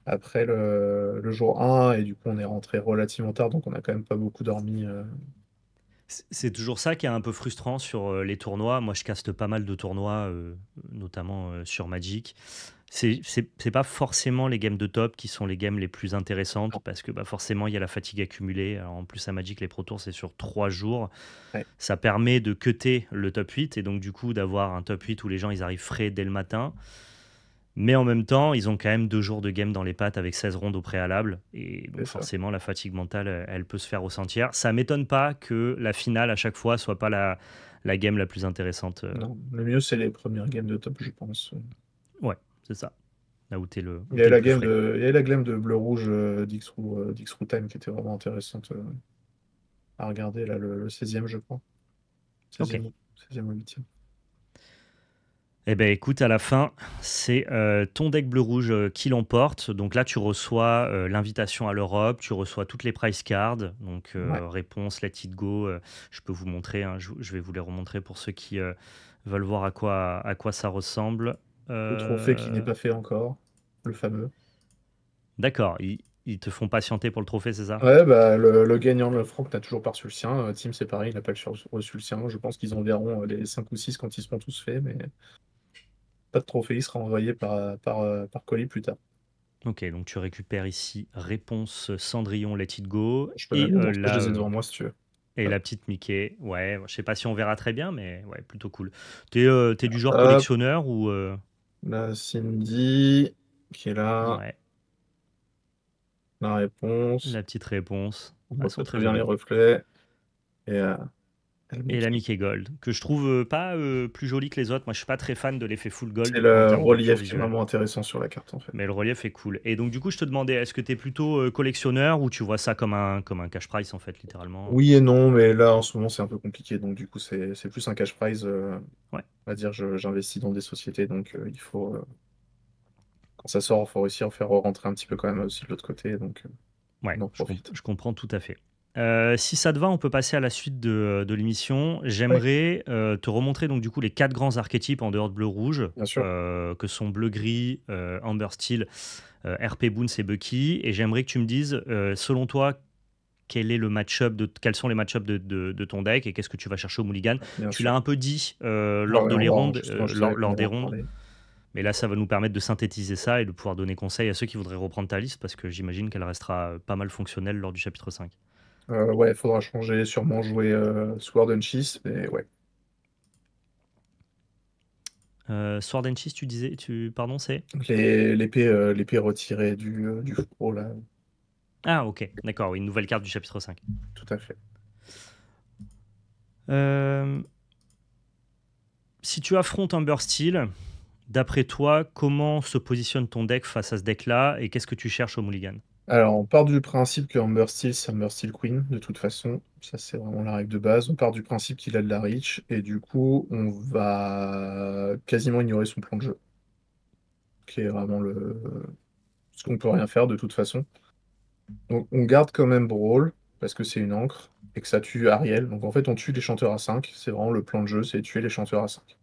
après le jour 1, et du coup, on est rentré relativement tard, donc on a quand même pas beaucoup dormi. C'est toujours ça qui est un peu frustrant sur les tournois. Moi, je caste pas mal de tournois, notamment sur Magic. C'est pas forcément les games de top qui sont les games les plus intéressantes Non. parce que bah, forcément, il y a la fatigue accumulée. Alors, en plus, à Magic, les Pro Tours, c'est sur 3 jours. Ouais, Ça permet de cutter le top 8 et donc, du coup, d'avoir un top 8 où les gens ils arrivent frais dès le matin. Mais en même temps, ils ont quand même 2 jours de game dans les pattes avec 16 rondes au préalable. Et c'est donc ça. forcément, la fatigue mentale, elle peut se faire ressentir. Ça m'étonne pas que la finale, à chaque fois, soit pas la game la plus intéressante. Non, le mieux, c'est les premières games de top, je pense. Ouais, c'est ça. Là où Il où y avait t'es le la plus game frais. de, il y avait la game de bleu-rouge d'X-Root Time qui était vraiment intéressante à regarder, là, le 16e, je crois. Ok. 16e ou 8e. Eh ben écoute, à la fin, c'est ton deck bleu-rouge qui l'emporte. Donc là, tu reçois l'invitation à l'Europe, tu reçois toutes les price cards. Donc Ouais, réponse, let it go. Je peux vous montrer, hein, je vais vous les remontrer pour ceux qui veulent voir à quoi ça ressemble. le trophée qui n'est Euh, pas fait encore, le fameux. D'accord, ils te font patienter pour le trophée, c'est ça? Ouais, bah, le gagnant, le Franck, n'a toujours pas reçu le sien. Tim, c'est pareil, il n'a pas reçu le sien. Je pense qu'ils enverront les 5 ou 6 quand ils seront tous faits, mais pas de trophée, il sera envoyé par colis plus tard. Ok, donc tu récupères ici réponse Cendrillon, let it go. Je peux même vous montrer, je les ai devant moi si tu veux. Et Hop, la petite Mickey. Ouais, je sais pas si on verra très bien, mais ouais, plutôt cool. T'es du genre hop, collectionneur ou la Cindy qui est là, ouais, la réponse. la petite réponse. On Elles voit pas sont très très bien les jolies. reflets. Et le Et la Mickey. Mickey Gold, que je trouve pas plus jolie que les autres. Moi, je suis pas très fan de l'effet full C'est gold en le termes de pur relief qui est visuel. vraiment intéressant sur la carte en fait. Mais le relief est cool. Et donc, du coup, je te demandais, est-ce que t'es plutôt collectionneur ou tu vois ça comme un cash price, en fait, littéralement? Oui et non, mais là en ce moment c'est un peu compliqué, donc du coup c'est plus un cash prize. Ouais, On va dire, j'investis dans des sociétés, donc quand ça sort, il faut réussir à faire rentrer un petit peu quand même aussi de l'autre côté, donc ouais, on en profite. je comprends tout à fait. Si ça te va, on peut passer à la suite de l'émission. Oui, J'aimerais te remontrer donc du coup les 4 grands archétypes en dehors de bleu-rouge, bien sûr. que sont bleu-gris, Amber Steel, RP Boons et Bucky. Et j'aimerais que tu me dises, selon toi, quels sont les match-ups de ton deck et qu'est-ce que tu vas chercher au mulligan. Bien Tu sûr. l'as un peu dit Ah lors ouais, de les rondes, justement, je savais qu'on lors allait des en rondes, reparler. mais là, ça va nous permettre de synthétiser ça et de pouvoir donner conseil à ceux qui voudraient reprendre ta liste parce que j'imagine qu'elle restera pas mal fonctionnelle lors du chapitre 5. Ouais, il faudra changer, sûrement jouer Sword and Cheese, mais ouais. Sword and Cheese, tu disais, pardon, c'est? L'épée retirée du fourreau, là, Ah, ok, d'accord, oui, une nouvelle carte du chapitre 5. tout à fait. Euh, Si tu affrontes Amber Steel, d'après toi, comment se positionne ton deck face à ce deck-là et qu'est-ce que tu cherches au mulligan? Alors, on part du principe que Amber Steel, c'est Amber Steel Queen, de toute façon. Ça, c'est vraiment la règle de base. On part du principe qu'il a de la reach, et du coup, on va quasiment ignorer son plan de jeu, qui est vraiment ce qu'on peut rien faire de toute façon. Donc, on garde quand même Brawl. parce que c'est une encre, et que ça tue Ariel. Donc en fait, on tue les chanteurs à 5. C'est vraiment le plan de jeu, c'est tuer les chanteurs à 5.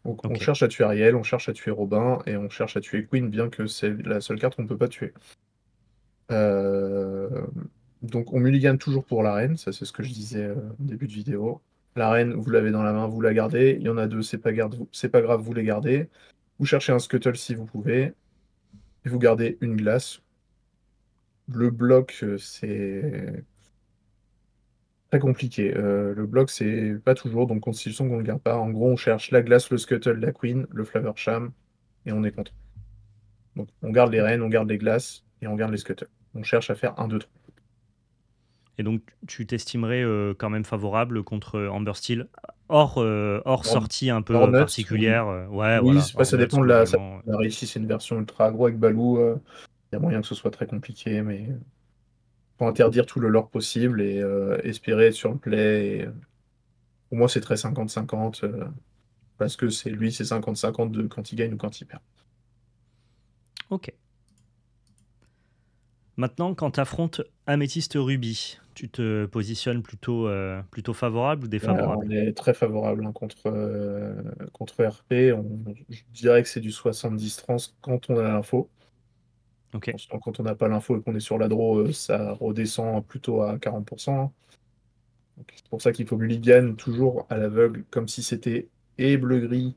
Donc on Ok. cherche à tuer Ariel, on cherche à tuer Robin, et on cherche à tuer Queen, bien que c'est la seule carte qu'on ne peut pas tuer. Euh, Donc on mulligan toujours pour la reine, ça c'est ce que je disais au début de vidéo. La reine, vous l'avez dans la main, vous la gardez. Il y en a deux, c'est pas grave, vous les gardez. Vous cherchez un scuttle si vous pouvez, et vous gardez une glace. Le bloc, c'est très compliqué. Le bloc, c'est pas toujours, donc constitution qu'on ne le garde pas. En gros, on cherche la glace, le scuttle, la queen, le Flaversham, et on est content. Donc on garde les Ok. reines, on garde les glaces, et on garde les scuttles. On cherche à faire un 2 3. Et donc, tu t'estimerais quand même favorable contre Amber Steel, hors Hors, sortie un hors peu nuts, oui. particulière. Ouais, Oui, voilà, c'est pas, hors nuts ça globalement. dépend de la réussite. C'est une version ultra aggro avec Balou. Il y a moyen que ce soit très compliqué, mais faut interdire tout le lore possible et espérer être sur le play. Pour moi, c'est très 50-50 parce que c'est lui, c'est 50-50 de quand il gagne ou quand il perd. Ok. Maintenant, quand tu affrontes Améthyste Ruby, tu te positionnes plutôt favorable ou On défavorable? est très favorable hein, contre RP. Je dirais que c'est du 70-30 quand on a l'info. Ok. Quand on n'a pas l'info et qu'on est sur la draw, ça redescend plutôt à 40%. Hein. Donc, c'est pour ça qu'il faut mulligan toujours à l'aveugle, comme si c'était et bleu-gris,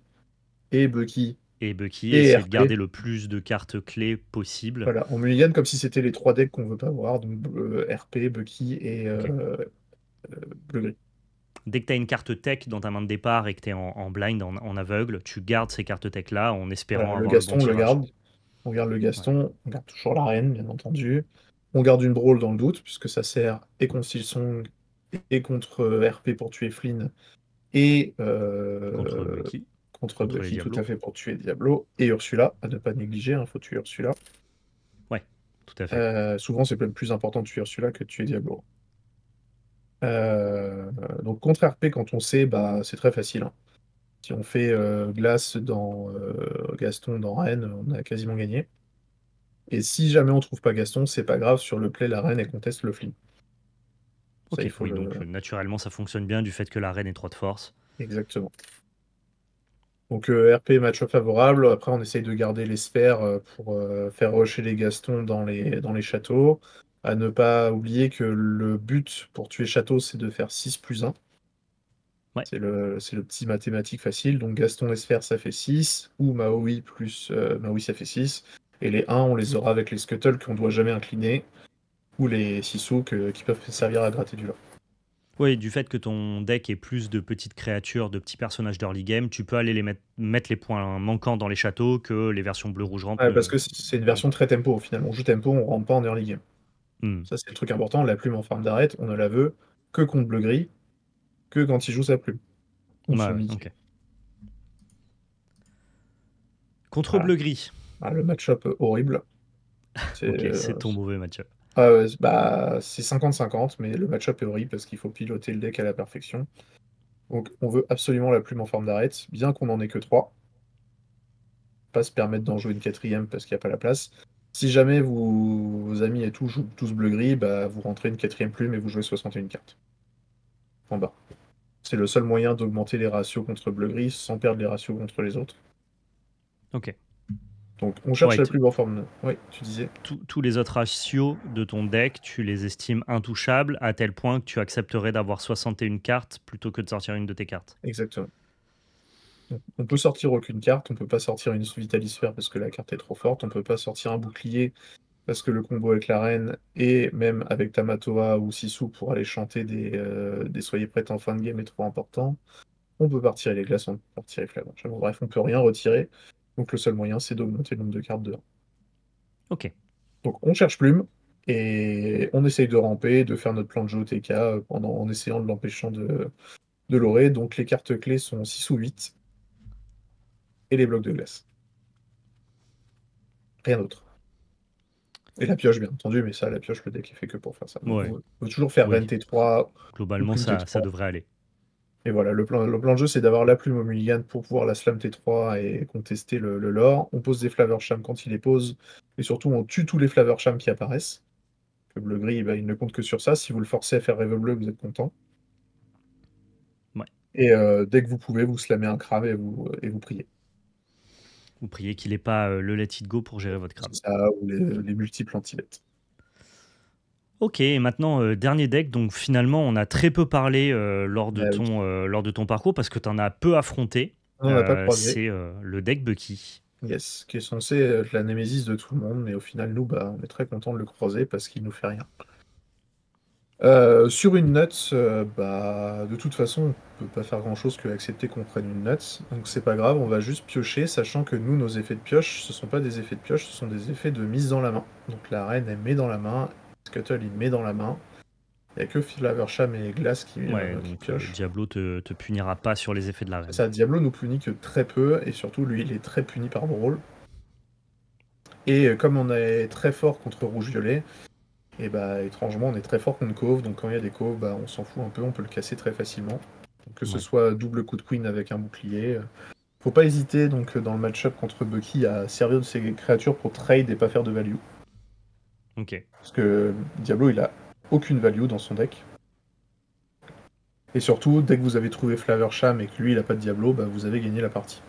et Bucky, Et Bucky, et essayer de RP. garder le plus de cartes clés possible. Voilà, on mulligan comme si c'était les trois decks qu'on veut pas voir, donc RP, Bucky et Ok. bleu-gris. Dès que tu as une carte tech dans ta main de départ et que tu es en blind, en aveugle, tu gardes ces cartes tech là en Voilà, espérant le avoir le bon Gaston, on le tirage. garde. On garde le Ouais. Gaston, on garde toujours la reine, bien entendu. On garde une Brawl dans le doute, puisque ça sert et contre Silsong et contre RP pour tuer Flynn, et Contre Bucky, contre contre les Bucky tout à Diablos. fait pour tuer Diablo, et Ursula, à ne pas négliger, il faut tuer Ursula. Ouais, tout à fait. Souvent, c'est même plus important de tuer Ursula que de tuer Diablo. Donc contre RP, quand on sait, bah, c'est très facile. Hein. Si on fait Glace dans Gaston dans Reine, on a quasiment gagné. Et si jamais on trouve pas Gaston, c'est pas grave, sur le play, la Reine, elle conteste le flip. Ça, il Ok, faut oui, donc le... naturellement ça fonctionne bien du fait que la reine est 3 de force. Exactement. Donc RP, match-up favorable. Après, on essaye de garder les sphères pour faire rusher les Gastons dans les châteaux. À ne pas oublier que le but pour tuer château, c'est de faire 6+1. Ouais, C'est le petit mathématique facile. Donc Gaston et Sphère, ça fait 6. Ou Maui plus Maui, ça fait 6. Et les 1, on les aura avec les Scuttles qu'on doit jamais incliner. Ou les Sissou qui peuvent servir à gratter du lore. oui, du fait que ton deck ait plus de petites créatures, de petits personnages d'early game, tu peux aller mettre les points manquants dans les châteaux que les versions bleu-rouge rampe Ouais, parce ne que c'est une n'ont version pas. très tempo. Au final, on joue tempo, on rentre pas en early game. Hmm. Ça, c'est le truc important. La plume en forme d'arrête, on ne la veut que contre bleu-gris, que quand il joue sa plume. Ou Ouais, son ouais, Mickey. ok. Contre Voilà. bleu-gris, Ah, le match-up horrible. C'est ok, c'est ton mauvais match-up. bah, c'est 50-50, mais le match-up est horrible parce qu'il faut piloter le deck à la perfection. Donc, on veut absolument la plume en forme d'arrête, bien qu'on n'en ait que 3. Pas se permettre d'en jouer une quatrième parce qu'il n'y a pas la place. Si jamais vos amis et tout jouent tous bleu-gris, bah, vous rentrez une quatrième plume et vous jouez 61 cartes. Point barre. C'est le seul moyen d'augmenter les ratios contre bleu-gris sans perdre les ratios contre les autres. Ok. Donc on cherche Ouais, la plus en forme. Oui, tu disais. tous les autres ratios de ton deck, tu les estimes intouchables à tel point que tu accepterais d'avoir 61 cartes plutôt que de sortir une de tes cartes. Exactement. On peut Ok. sortir aucune carte, on peut pas sortir une Vitalisphère parce que la carte est trop forte, on peut pas sortir un bouclier parce que le combo avec la reine et même avec Tamatoa ou Sisu pour aller chanter des Soyez prêts en fin de game est trop important. On peut pas retirer les glaces, on peut pas retirer Flamme. Bref, on peut rien retirer. Donc le seul moyen c'est d'augmenter le nombre de cartes de 1. Ok. Donc on cherche plume et on essaye de ramper, de faire notre plan de jeu OTK en essayant de l'empêchant de l'aurer. Donc les cartes clés sont 6 ou 8 et les blocs de glace. Rien d'autre. Et la pioche, bien entendu, mais ça, la pioche, le deck est fait que pour faire ça. Donc Ouais. on veut toujours faire reine Oui. T3 ou Globalement, plume ça T3. devrait aller. Et voilà, le plan de jeu, c'est d'avoir la plume au mulligan pour pouvoir la slam T3 et contester le lore. On pose des Flavorsham quand il les pose. Et surtout, on tue tous les Flavorsham qui apparaissent. que bleu-gris, bah, il ne compte que sur ça. Si vous le forcez à faire rêve bleu, vous êtes content. Ouais. Et dès que vous pouvez, vous slamez un crabe et vous priez. Vous priez qu'il n'ait pas le let it go pour gérer votre C'est crabe. ça, ou les multiples anti-let. Ok, et maintenant, dernier deck. Donc finalement, on a très peu parlé Ah oui. lors de ton parcours parce que tu en as peu affronté. On n'a pas croisé. C'est le deck Bucky. Yes, qui est censé être la némésis de tout le monde, mais au final, nous, bah, on est très content de le croiser parce qu'il nous fait rien. Sur une nuts, bah, de toute façon, on peut pas faire grand-chose que accepter qu'on prenne une nuts, donc c'est pas grave, on va juste piocher, sachant que nous, nos effets de pioche, ce sont pas des effets de pioche, ce sont des effets de mise dans la main. Donc la reine, elle met dans la main, Scuttle, il met dans la main. Il n'y a que Flaversham et Glass Ouais, qui donc piochent. Diablo te punira pas sur les effets de la C'est reine. ça, Diablo nous punit que très peu, et surtout, lui, il est très puni par Brawl. Et comme on est très fort contre Rouge-Violet, et bah étrangement, on est très fort contre Cove, donc quand il y a des Coves, bah, on s'en fout un peu, on peut le casser très facilement. Donc, que ce Ouais. soit double coup de Queen avec un bouclier. Faut pas hésiter, donc dans le match-up contre Bucky, à servir de ses créatures pour trade et pas faire de value. Ok. Parce que Diablo, il a aucune value dans son deck. Et surtout, dès que vous avez trouvé Flaversham et que lui, il a pas de Diablo, bah, vous avez gagné la partie.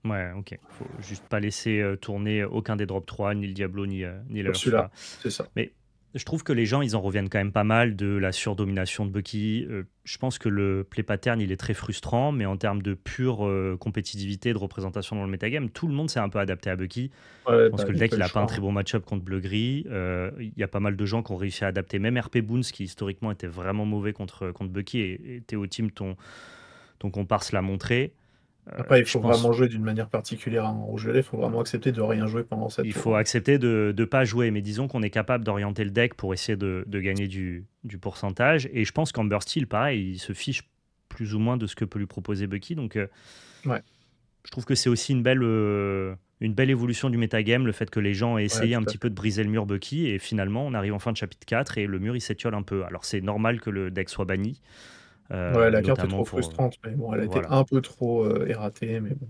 Ouais, ok. Faut juste pas laisser tourner aucun des drop 3, ni le Diablo, ni Sur celui-là, l'Ursula. c'est ça. Mais je trouve que les gens, ils en reviennent quand même pas mal de la surdomination de Bucky. Je pense que le play pattern, il est très frustrant, mais en termes de pure compétitivité, de représentation dans le metagame, tout le monde s'est un peu adapté à Bucky. Je Ouais, pense bah, que il le n'y a deck, pas il le a pas un choix, très hein. bon match-up contre bleu-gris. Il y a pas mal de gens qui ont réussi à adapter. Même RP Boons, qui historiquement était vraiment mauvais contre Bucky, et Théo Team, ton comparse l'a montré. Après, il Je faut pense vraiment jouer d'une manière particulière en rouge-violet, il faut vraiment accepter de rien jouer pendant cette il tour, faut hein. accepter de ne pas jouer, mais disons qu'on est capable d'orienter le deck pour essayer de gagner du pourcentage. Et je pense qu'Amber Steel, pareil, il se fiche plus ou moins de ce que peut lui proposer Bucky. Donc Ouais, je trouve que c'est aussi une belle évolution du metagame, le fait que les gens aient ouais, essayé un tout à petit fait. peu de briser le mur Bucky. Et finalement, on arrive en fin de chapitre 4 et le mur, il s'étiole un peu. Alors c'est normal que le deck soit banni, Ouais, la carte est notamment trop pour... frustrante, mais bon, elle a été voilà. un peu trop erratée, mais bon,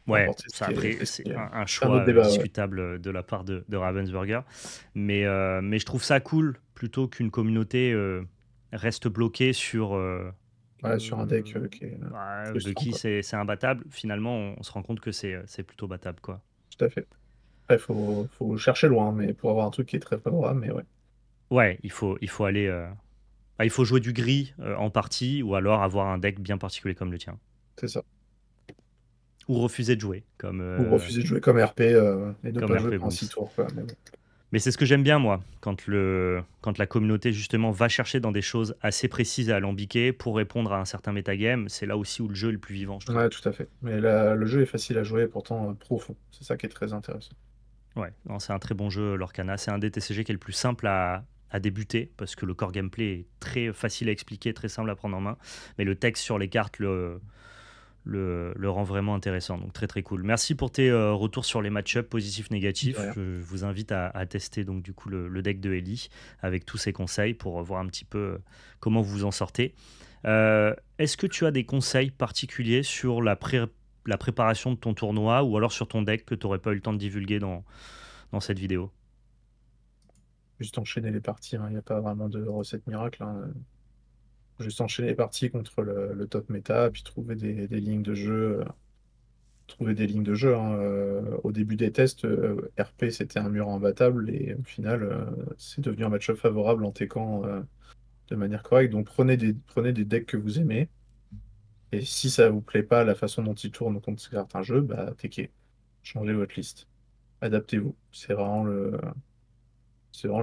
peu Ouais, importe, c'est ce ça qui est, après, c'est ce c'est qui est- un c'est un choix autre débat, ouais. discutable de la part de Ravensburger. Mais je trouve ça cool plutôt qu'une communauté reste bloquée sur Ouais, sur un deck qui est frustrant, Bucky, quoi. c'est imbattable. Finalement, on se rend compte que c'est plutôt battable, quoi. Tout à fait. Après, faut chercher loin, mais pour avoir un truc qui est très favorable, mais ouais, Ouais, il faut aller. Il faut jouer du gris en partie ou alors avoir un deck bien particulier comme le tien. c'est ça. Ou refuser de jouer, Ou refuser de jouer comme RP et ne comme pas jouer RP pendant 6 Boons. tours, quoi. Mais bon. Mais c'est ce que j'aime bien, moi, quand la communauté, justement, va chercher dans des choses assez précises et alambiquées pour répondre à un certain metagame. C'est là aussi où le jeu est le plus vivant, je trouve. Ouais, tout à fait. Mais le jeu est facile à jouer, pourtant profond. C'est ça qui est très intéressant. Ouais, non, c'est un très bon jeu, Lorcana. C'est un des TCG qui est le plus simple à débuter parce que le core gameplay est très facile à expliquer, très simple à prendre en main. Mais le texte sur les cartes le rend vraiment intéressant. Donc très très cool. Merci pour tes retours sur les match-ups positifs, De négatifs. rien. Je vous invite à tester donc du coup le deck de Ellie avec tous ses conseils pour voir un petit peu comment vous vous en sortez. Est-ce que tu as des conseils particuliers sur la préparation de ton tournoi ou alors sur ton deck que tu n'aurais pas eu le temps de divulguer dans cette vidéo? Juste enchaîner les parties, hein. Il n'y a pas vraiment de recette miracle, hein. Juste enchaîner les parties contre le top méta, puis trouver des lignes de jeu. Trouver des lignes de jeu, hein. Au début des tests, RP c'était un mur imbattable et au final c'est devenu un match-up favorable en techant de manière correcte. Donc prenez des decks que vous aimez et si ça vous plaît pas la façon dont ils tournent contre certains jeux, bah techez. Changez votre liste. Adaptez-vous. C'est vraiment le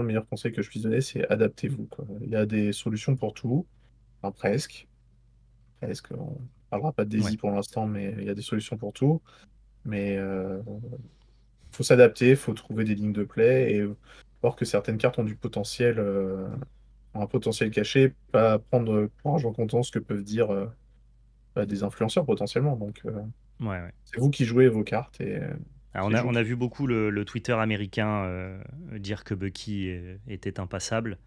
meilleur conseil que je puisse donner, c'est adaptez-vous, quoi. Il y a des solutions pour tout, enfin presque. Presque. On parlera pas de Ouais. Daisy pour l'instant, mais il y a des solutions pour tout. Mais faut s'adapter, faut trouver des lignes de play et voir que certaines cartes ont du potentiel, ont un potentiel caché, pas prendre pour argent comptant ce que peuvent dire bah, des influenceurs potentiellement. Donc Ouais, ouais. c'est vous qui jouez vos cartes et Alors, c'est on a joué. vu beaucoup le Twitter américain dire que Bucky était impassable.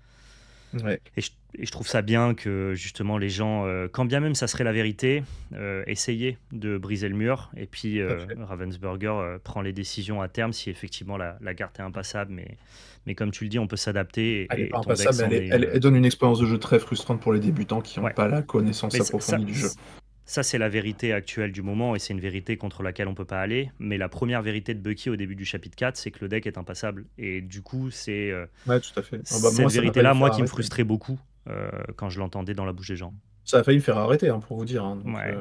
Ouais. Et je trouve ça bien que justement les gens, quand bien même ça serait la vérité, essayez de briser le mur. Et puis Tout à fait. Ravensburger prend les décisions à terme si effectivement la carte est impassable. Mais comme tu le dis, on peut s'adapter Elle est et pas ton deck impassable, mais s'en est une. elle donne une expérience de jeu très frustrante pour les débutants qui n'ont Ouais. pas la connaissance Mais approfondie du jeu. ça, c'est la vérité actuelle du moment et c'est une vérité contre laquelle on peut pas aller. Mais la première vérité de Bucky au début du chapitre 4, c'est que le deck est impassable. Et du coup, c'est Ouais, tout à fait. Ah bah, moi, cette ça m'a failli me vérité-là, faire moi, qui me arrêter. frustrait beaucoup quand je l'entendais dans la bouche des gens. Ça a failli me faire arrêter, hein, pour vous dire, hein. Donc, Ouais.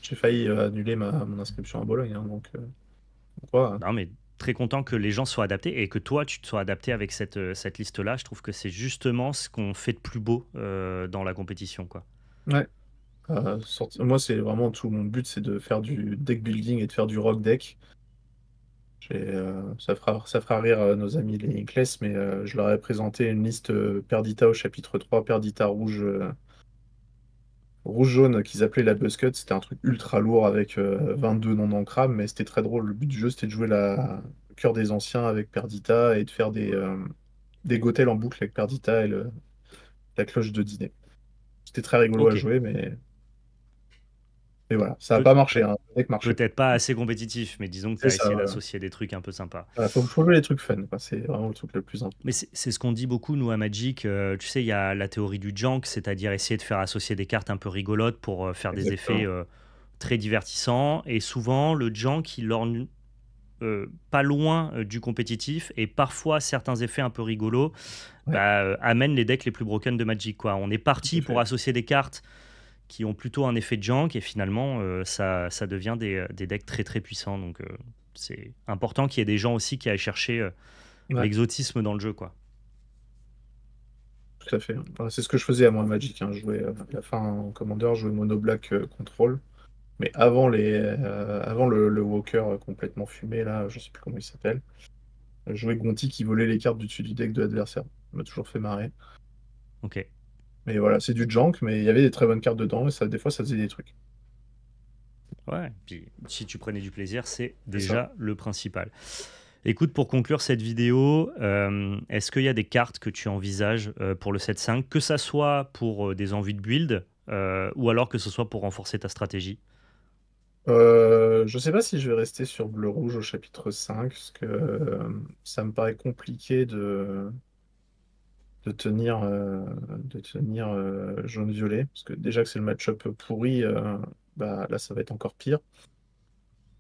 j'ai failli annuler mon inscription à Bologne, hein, donc voilà. Non, mais très content que les gens soient adaptés et que toi, tu te sois adapté avec cette liste-là. Je trouve que c'est justement ce qu'on fait de plus beau dans la compétition, quoi. Ouais. Moi, c'est vraiment tout mon but, c'est de faire du deck building et de faire du rock deck. Ça fera rire nos amis les Inclès, mais je leur ai présenté une liste Perdita au chapitre 3, Perdita rouge, rouge-jaune qu'ils appelaient la Buzzcut. C'était un truc ultra lourd avec 22 noms d'ancrame, mais c'était très drôle. Le but du jeu, c'était de jouer le cœur des anciens avec Perdita et de faire des gotels en boucle avec Perdita et la cloche de dîner. C'était très rigolo à Ok. jouer, mais voilà, ça n'a Pe- pas marché, pe- hein. Le deck marchait pas. Peut-être pas assez compétitif, mais disons que tu C'est as ça, essayé ouais. d'associer des trucs un peu sympas. Voilà, faut jouer les trucs fun, quoi. C'est vraiment le truc le plus important. Mais c'est ce qu'on dit beaucoup, nous, à Magic. Tu sais, il y a la théorie du junk, c'est-à-dire essayer de faire associer des cartes un peu rigolotes pour faire des effets Exactement. très divertissants. Et souvent, le junk, il orne pas loin du compétitif. Et parfois, certains effets un peu rigolos Ouais, amènent les decks les plus broken de Magic, quoi. On est tout à parti pour fait. associer des cartes qui ont plutôt un effet junk. Et finalement, ça devient des decks très, très puissants. Donc, c'est important qu'il y ait des gens aussi qui aillent chercher Ouais, l'exotisme dans le jeu, quoi. tout à fait. Voilà, c'est ce que je faisais à moi Magic, hein. Je jouais à la fin en Commander, je jouais Mono Black Control. Mais avant le Walker complètement fumé, là, je sais plus comment il s'appelle, je jouais Gonti qui volait les cartes du dessus du deck de l'adversaire. Ça m'a toujours fait marrer. Ok. Mais voilà, c'est du junk, mais il y avait des très bonnes cartes dedans et ça, des fois, ça faisait des trucs. Ouais, puis si tu prenais du plaisir, c'est C'est ça. déjà le principal. Écoute, pour conclure cette vidéo, est-ce qu'il y a des cartes que tu envisages pour le 7-5, que ça soit pour des envies de build, ou alors que ce soit pour renforcer ta stratégie? Je sais pas si je vais rester sur bleu-rouge au chapitre 5, parce que ça me paraît compliqué de tenir jaune-violet, parce que déjà que c'est le match-up pourri, bah, là ça va être encore pire.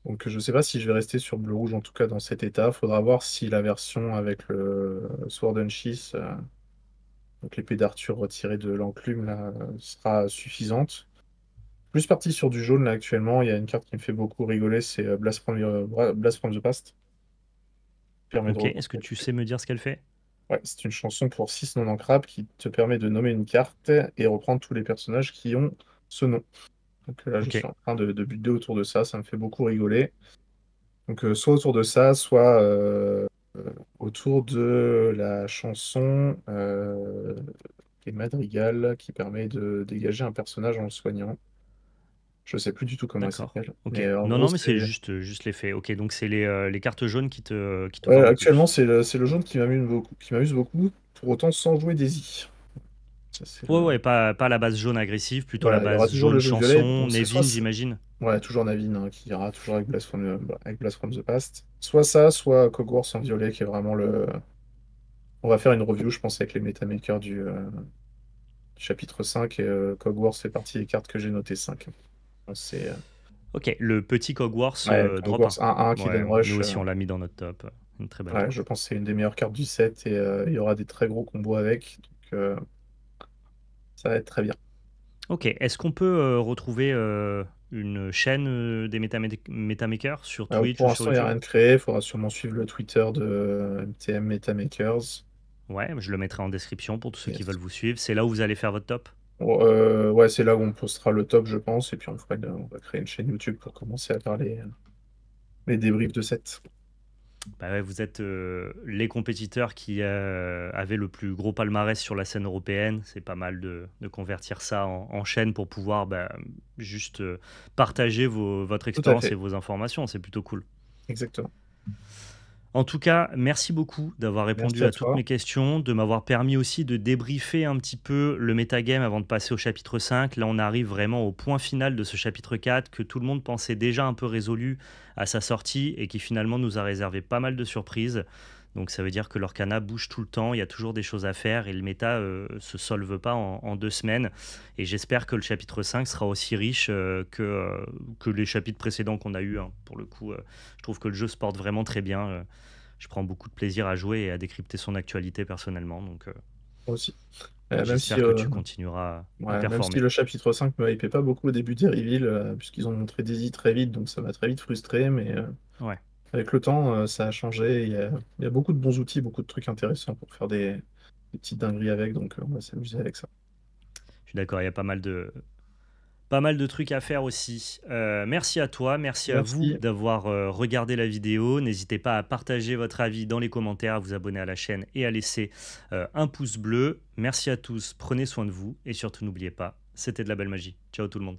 Donc je sais pas si je vais rester sur bleu-rouge, en tout cas dans cet état. Faudra voir si la version avec le Sword and Shield, donc l'épée d'Arthur retirée de l'enclume, là, sera suffisante. Plus parti sur du jaune là actuellement, il y a une carte qui me fait beaucoup rigoler, c'est Blast from the Past. Permet de Ok, est-ce que reconstruire. tu sais me dire ce qu'elle fait? Ouais, c'est une chanson pour 6 noms d'ancrable qui te permet de nommer une carte et reprendre tous les personnages qui ont ce nom. Donc là, je Ok, suis en train de builder autour de ça, ça me fait beaucoup rigoler. Donc soit autour de ça, soit autour de la chanson qui est Madrigal, qui permet de dégager un personnage en le soignant. Je sais plus du tout comment elle d'accord. s'appelle, Ok. mais en Non, gros, non, mais c'est c'est... juste l'effet. Ok, donc c'est les cartes jaunes qui te Ouais, parlent le actuellement, plus. c'est le jaune qui m'amuse beaucoup, pour autant sans jouer Daisy. Ça, c'est Ouais, le... ouais, pas la base jaune agressive, plutôt la Voilà, il y aura base toujours le jaune jaune-violet. chanson, Donc c'est soit... Nevin, j'imagine. Ouais, toujours Navin, hein, qui ira toujours avec Blast from the Past. Soit ça, soit Cogworth en violet, qui est vraiment le... On va faire une review, je pense, avec les métamakers du chapitre 5, et Cogworth fait partie des cartes que j'ai notées 5. C'est Ok, le petit Hogwarts ouais, drop 1. Cogworth 1-1 qui Ouais, donne nous rush. aussi on l'a mis dans notre top. Une très bonne Ouais, je carte. pense que c'est une des meilleures cartes du set, et il y aura des très gros combos avec. Donc ça va être très bien. Ok, est-ce qu'on peut retrouver une chaîne des Metamakers sur Alors, Twitch pour ou sur l'instant, il n'y a YouTube? rien de créé. Il faudra sûrement suivre le Twitter de MTM Metamakers. Ouais, je le mettrai en description pour tous ceux qui veulent Yes. vous suivre. C'est là où vous allez faire votre top? Bon, ouais, c'est là où on postera le top, je pense, et puis on va créer une chaîne YouTube pour commencer à faire les débriefs de set. Bah ouais, vous êtes les compétiteurs qui avaient le plus gros palmarès sur la scène européenne. C'est pas mal de convertir ça en chaîne pour pouvoir juste partager votre Tout à expérience et fait, vos informations. C'est plutôt cool. exactement. En tout cas, merci beaucoup d'avoir Merci répondu à à toutes toi. mes questions, de m'avoir permis aussi de débriefer un petit peu le metagame avant de passer au chapitre 5. Là, on arrive vraiment au point final de ce chapitre 4 que tout le monde pensait déjà un peu résolu à sa sortie et qui finalement nous a réservé pas mal de surprises. Donc ça veut dire que l'Orcana bouge tout le temps, il y a toujours des choses à faire et le méta se solve pas en 2 semaines. Et j'espère que le chapitre 5 sera aussi riche que les chapitres précédents qu'on a eus, hein. Pour le coup, je trouve que le jeu se porte vraiment très bien. Je prends beaucoup de plaisir à jouer et à décrypter son actualité personnellement. Donc, Moi aussi. Même si, j'espère que tu continueras à ouais, même si performer. le chapitre 5 me hypait pas beaucoup au début des reveals, puisqu'ils ont montré Daisy très vite, donc ça m'a très vite frustré, mais Ouais, avec le temps, ça a changé. Il y a beaucoup de bons outils, beaucoup de trucs intéressants pour faire des petites dingueries avec, donc on va s'amuser avec ça. je suis d'accord, il y a pas mal de trucs à faire aussi. Merci à toi, merci à vous Merci. d'avoir regardé la vidéo. N'hésitez pas à partager votre avis dans les commentaires, à vous abonner à la chaîne et à laisser un pouce bleu. Merci à tous, prenez soin de vous et surtout n'oubliez pas, c'était de la belle magie. Ciao tout le monde.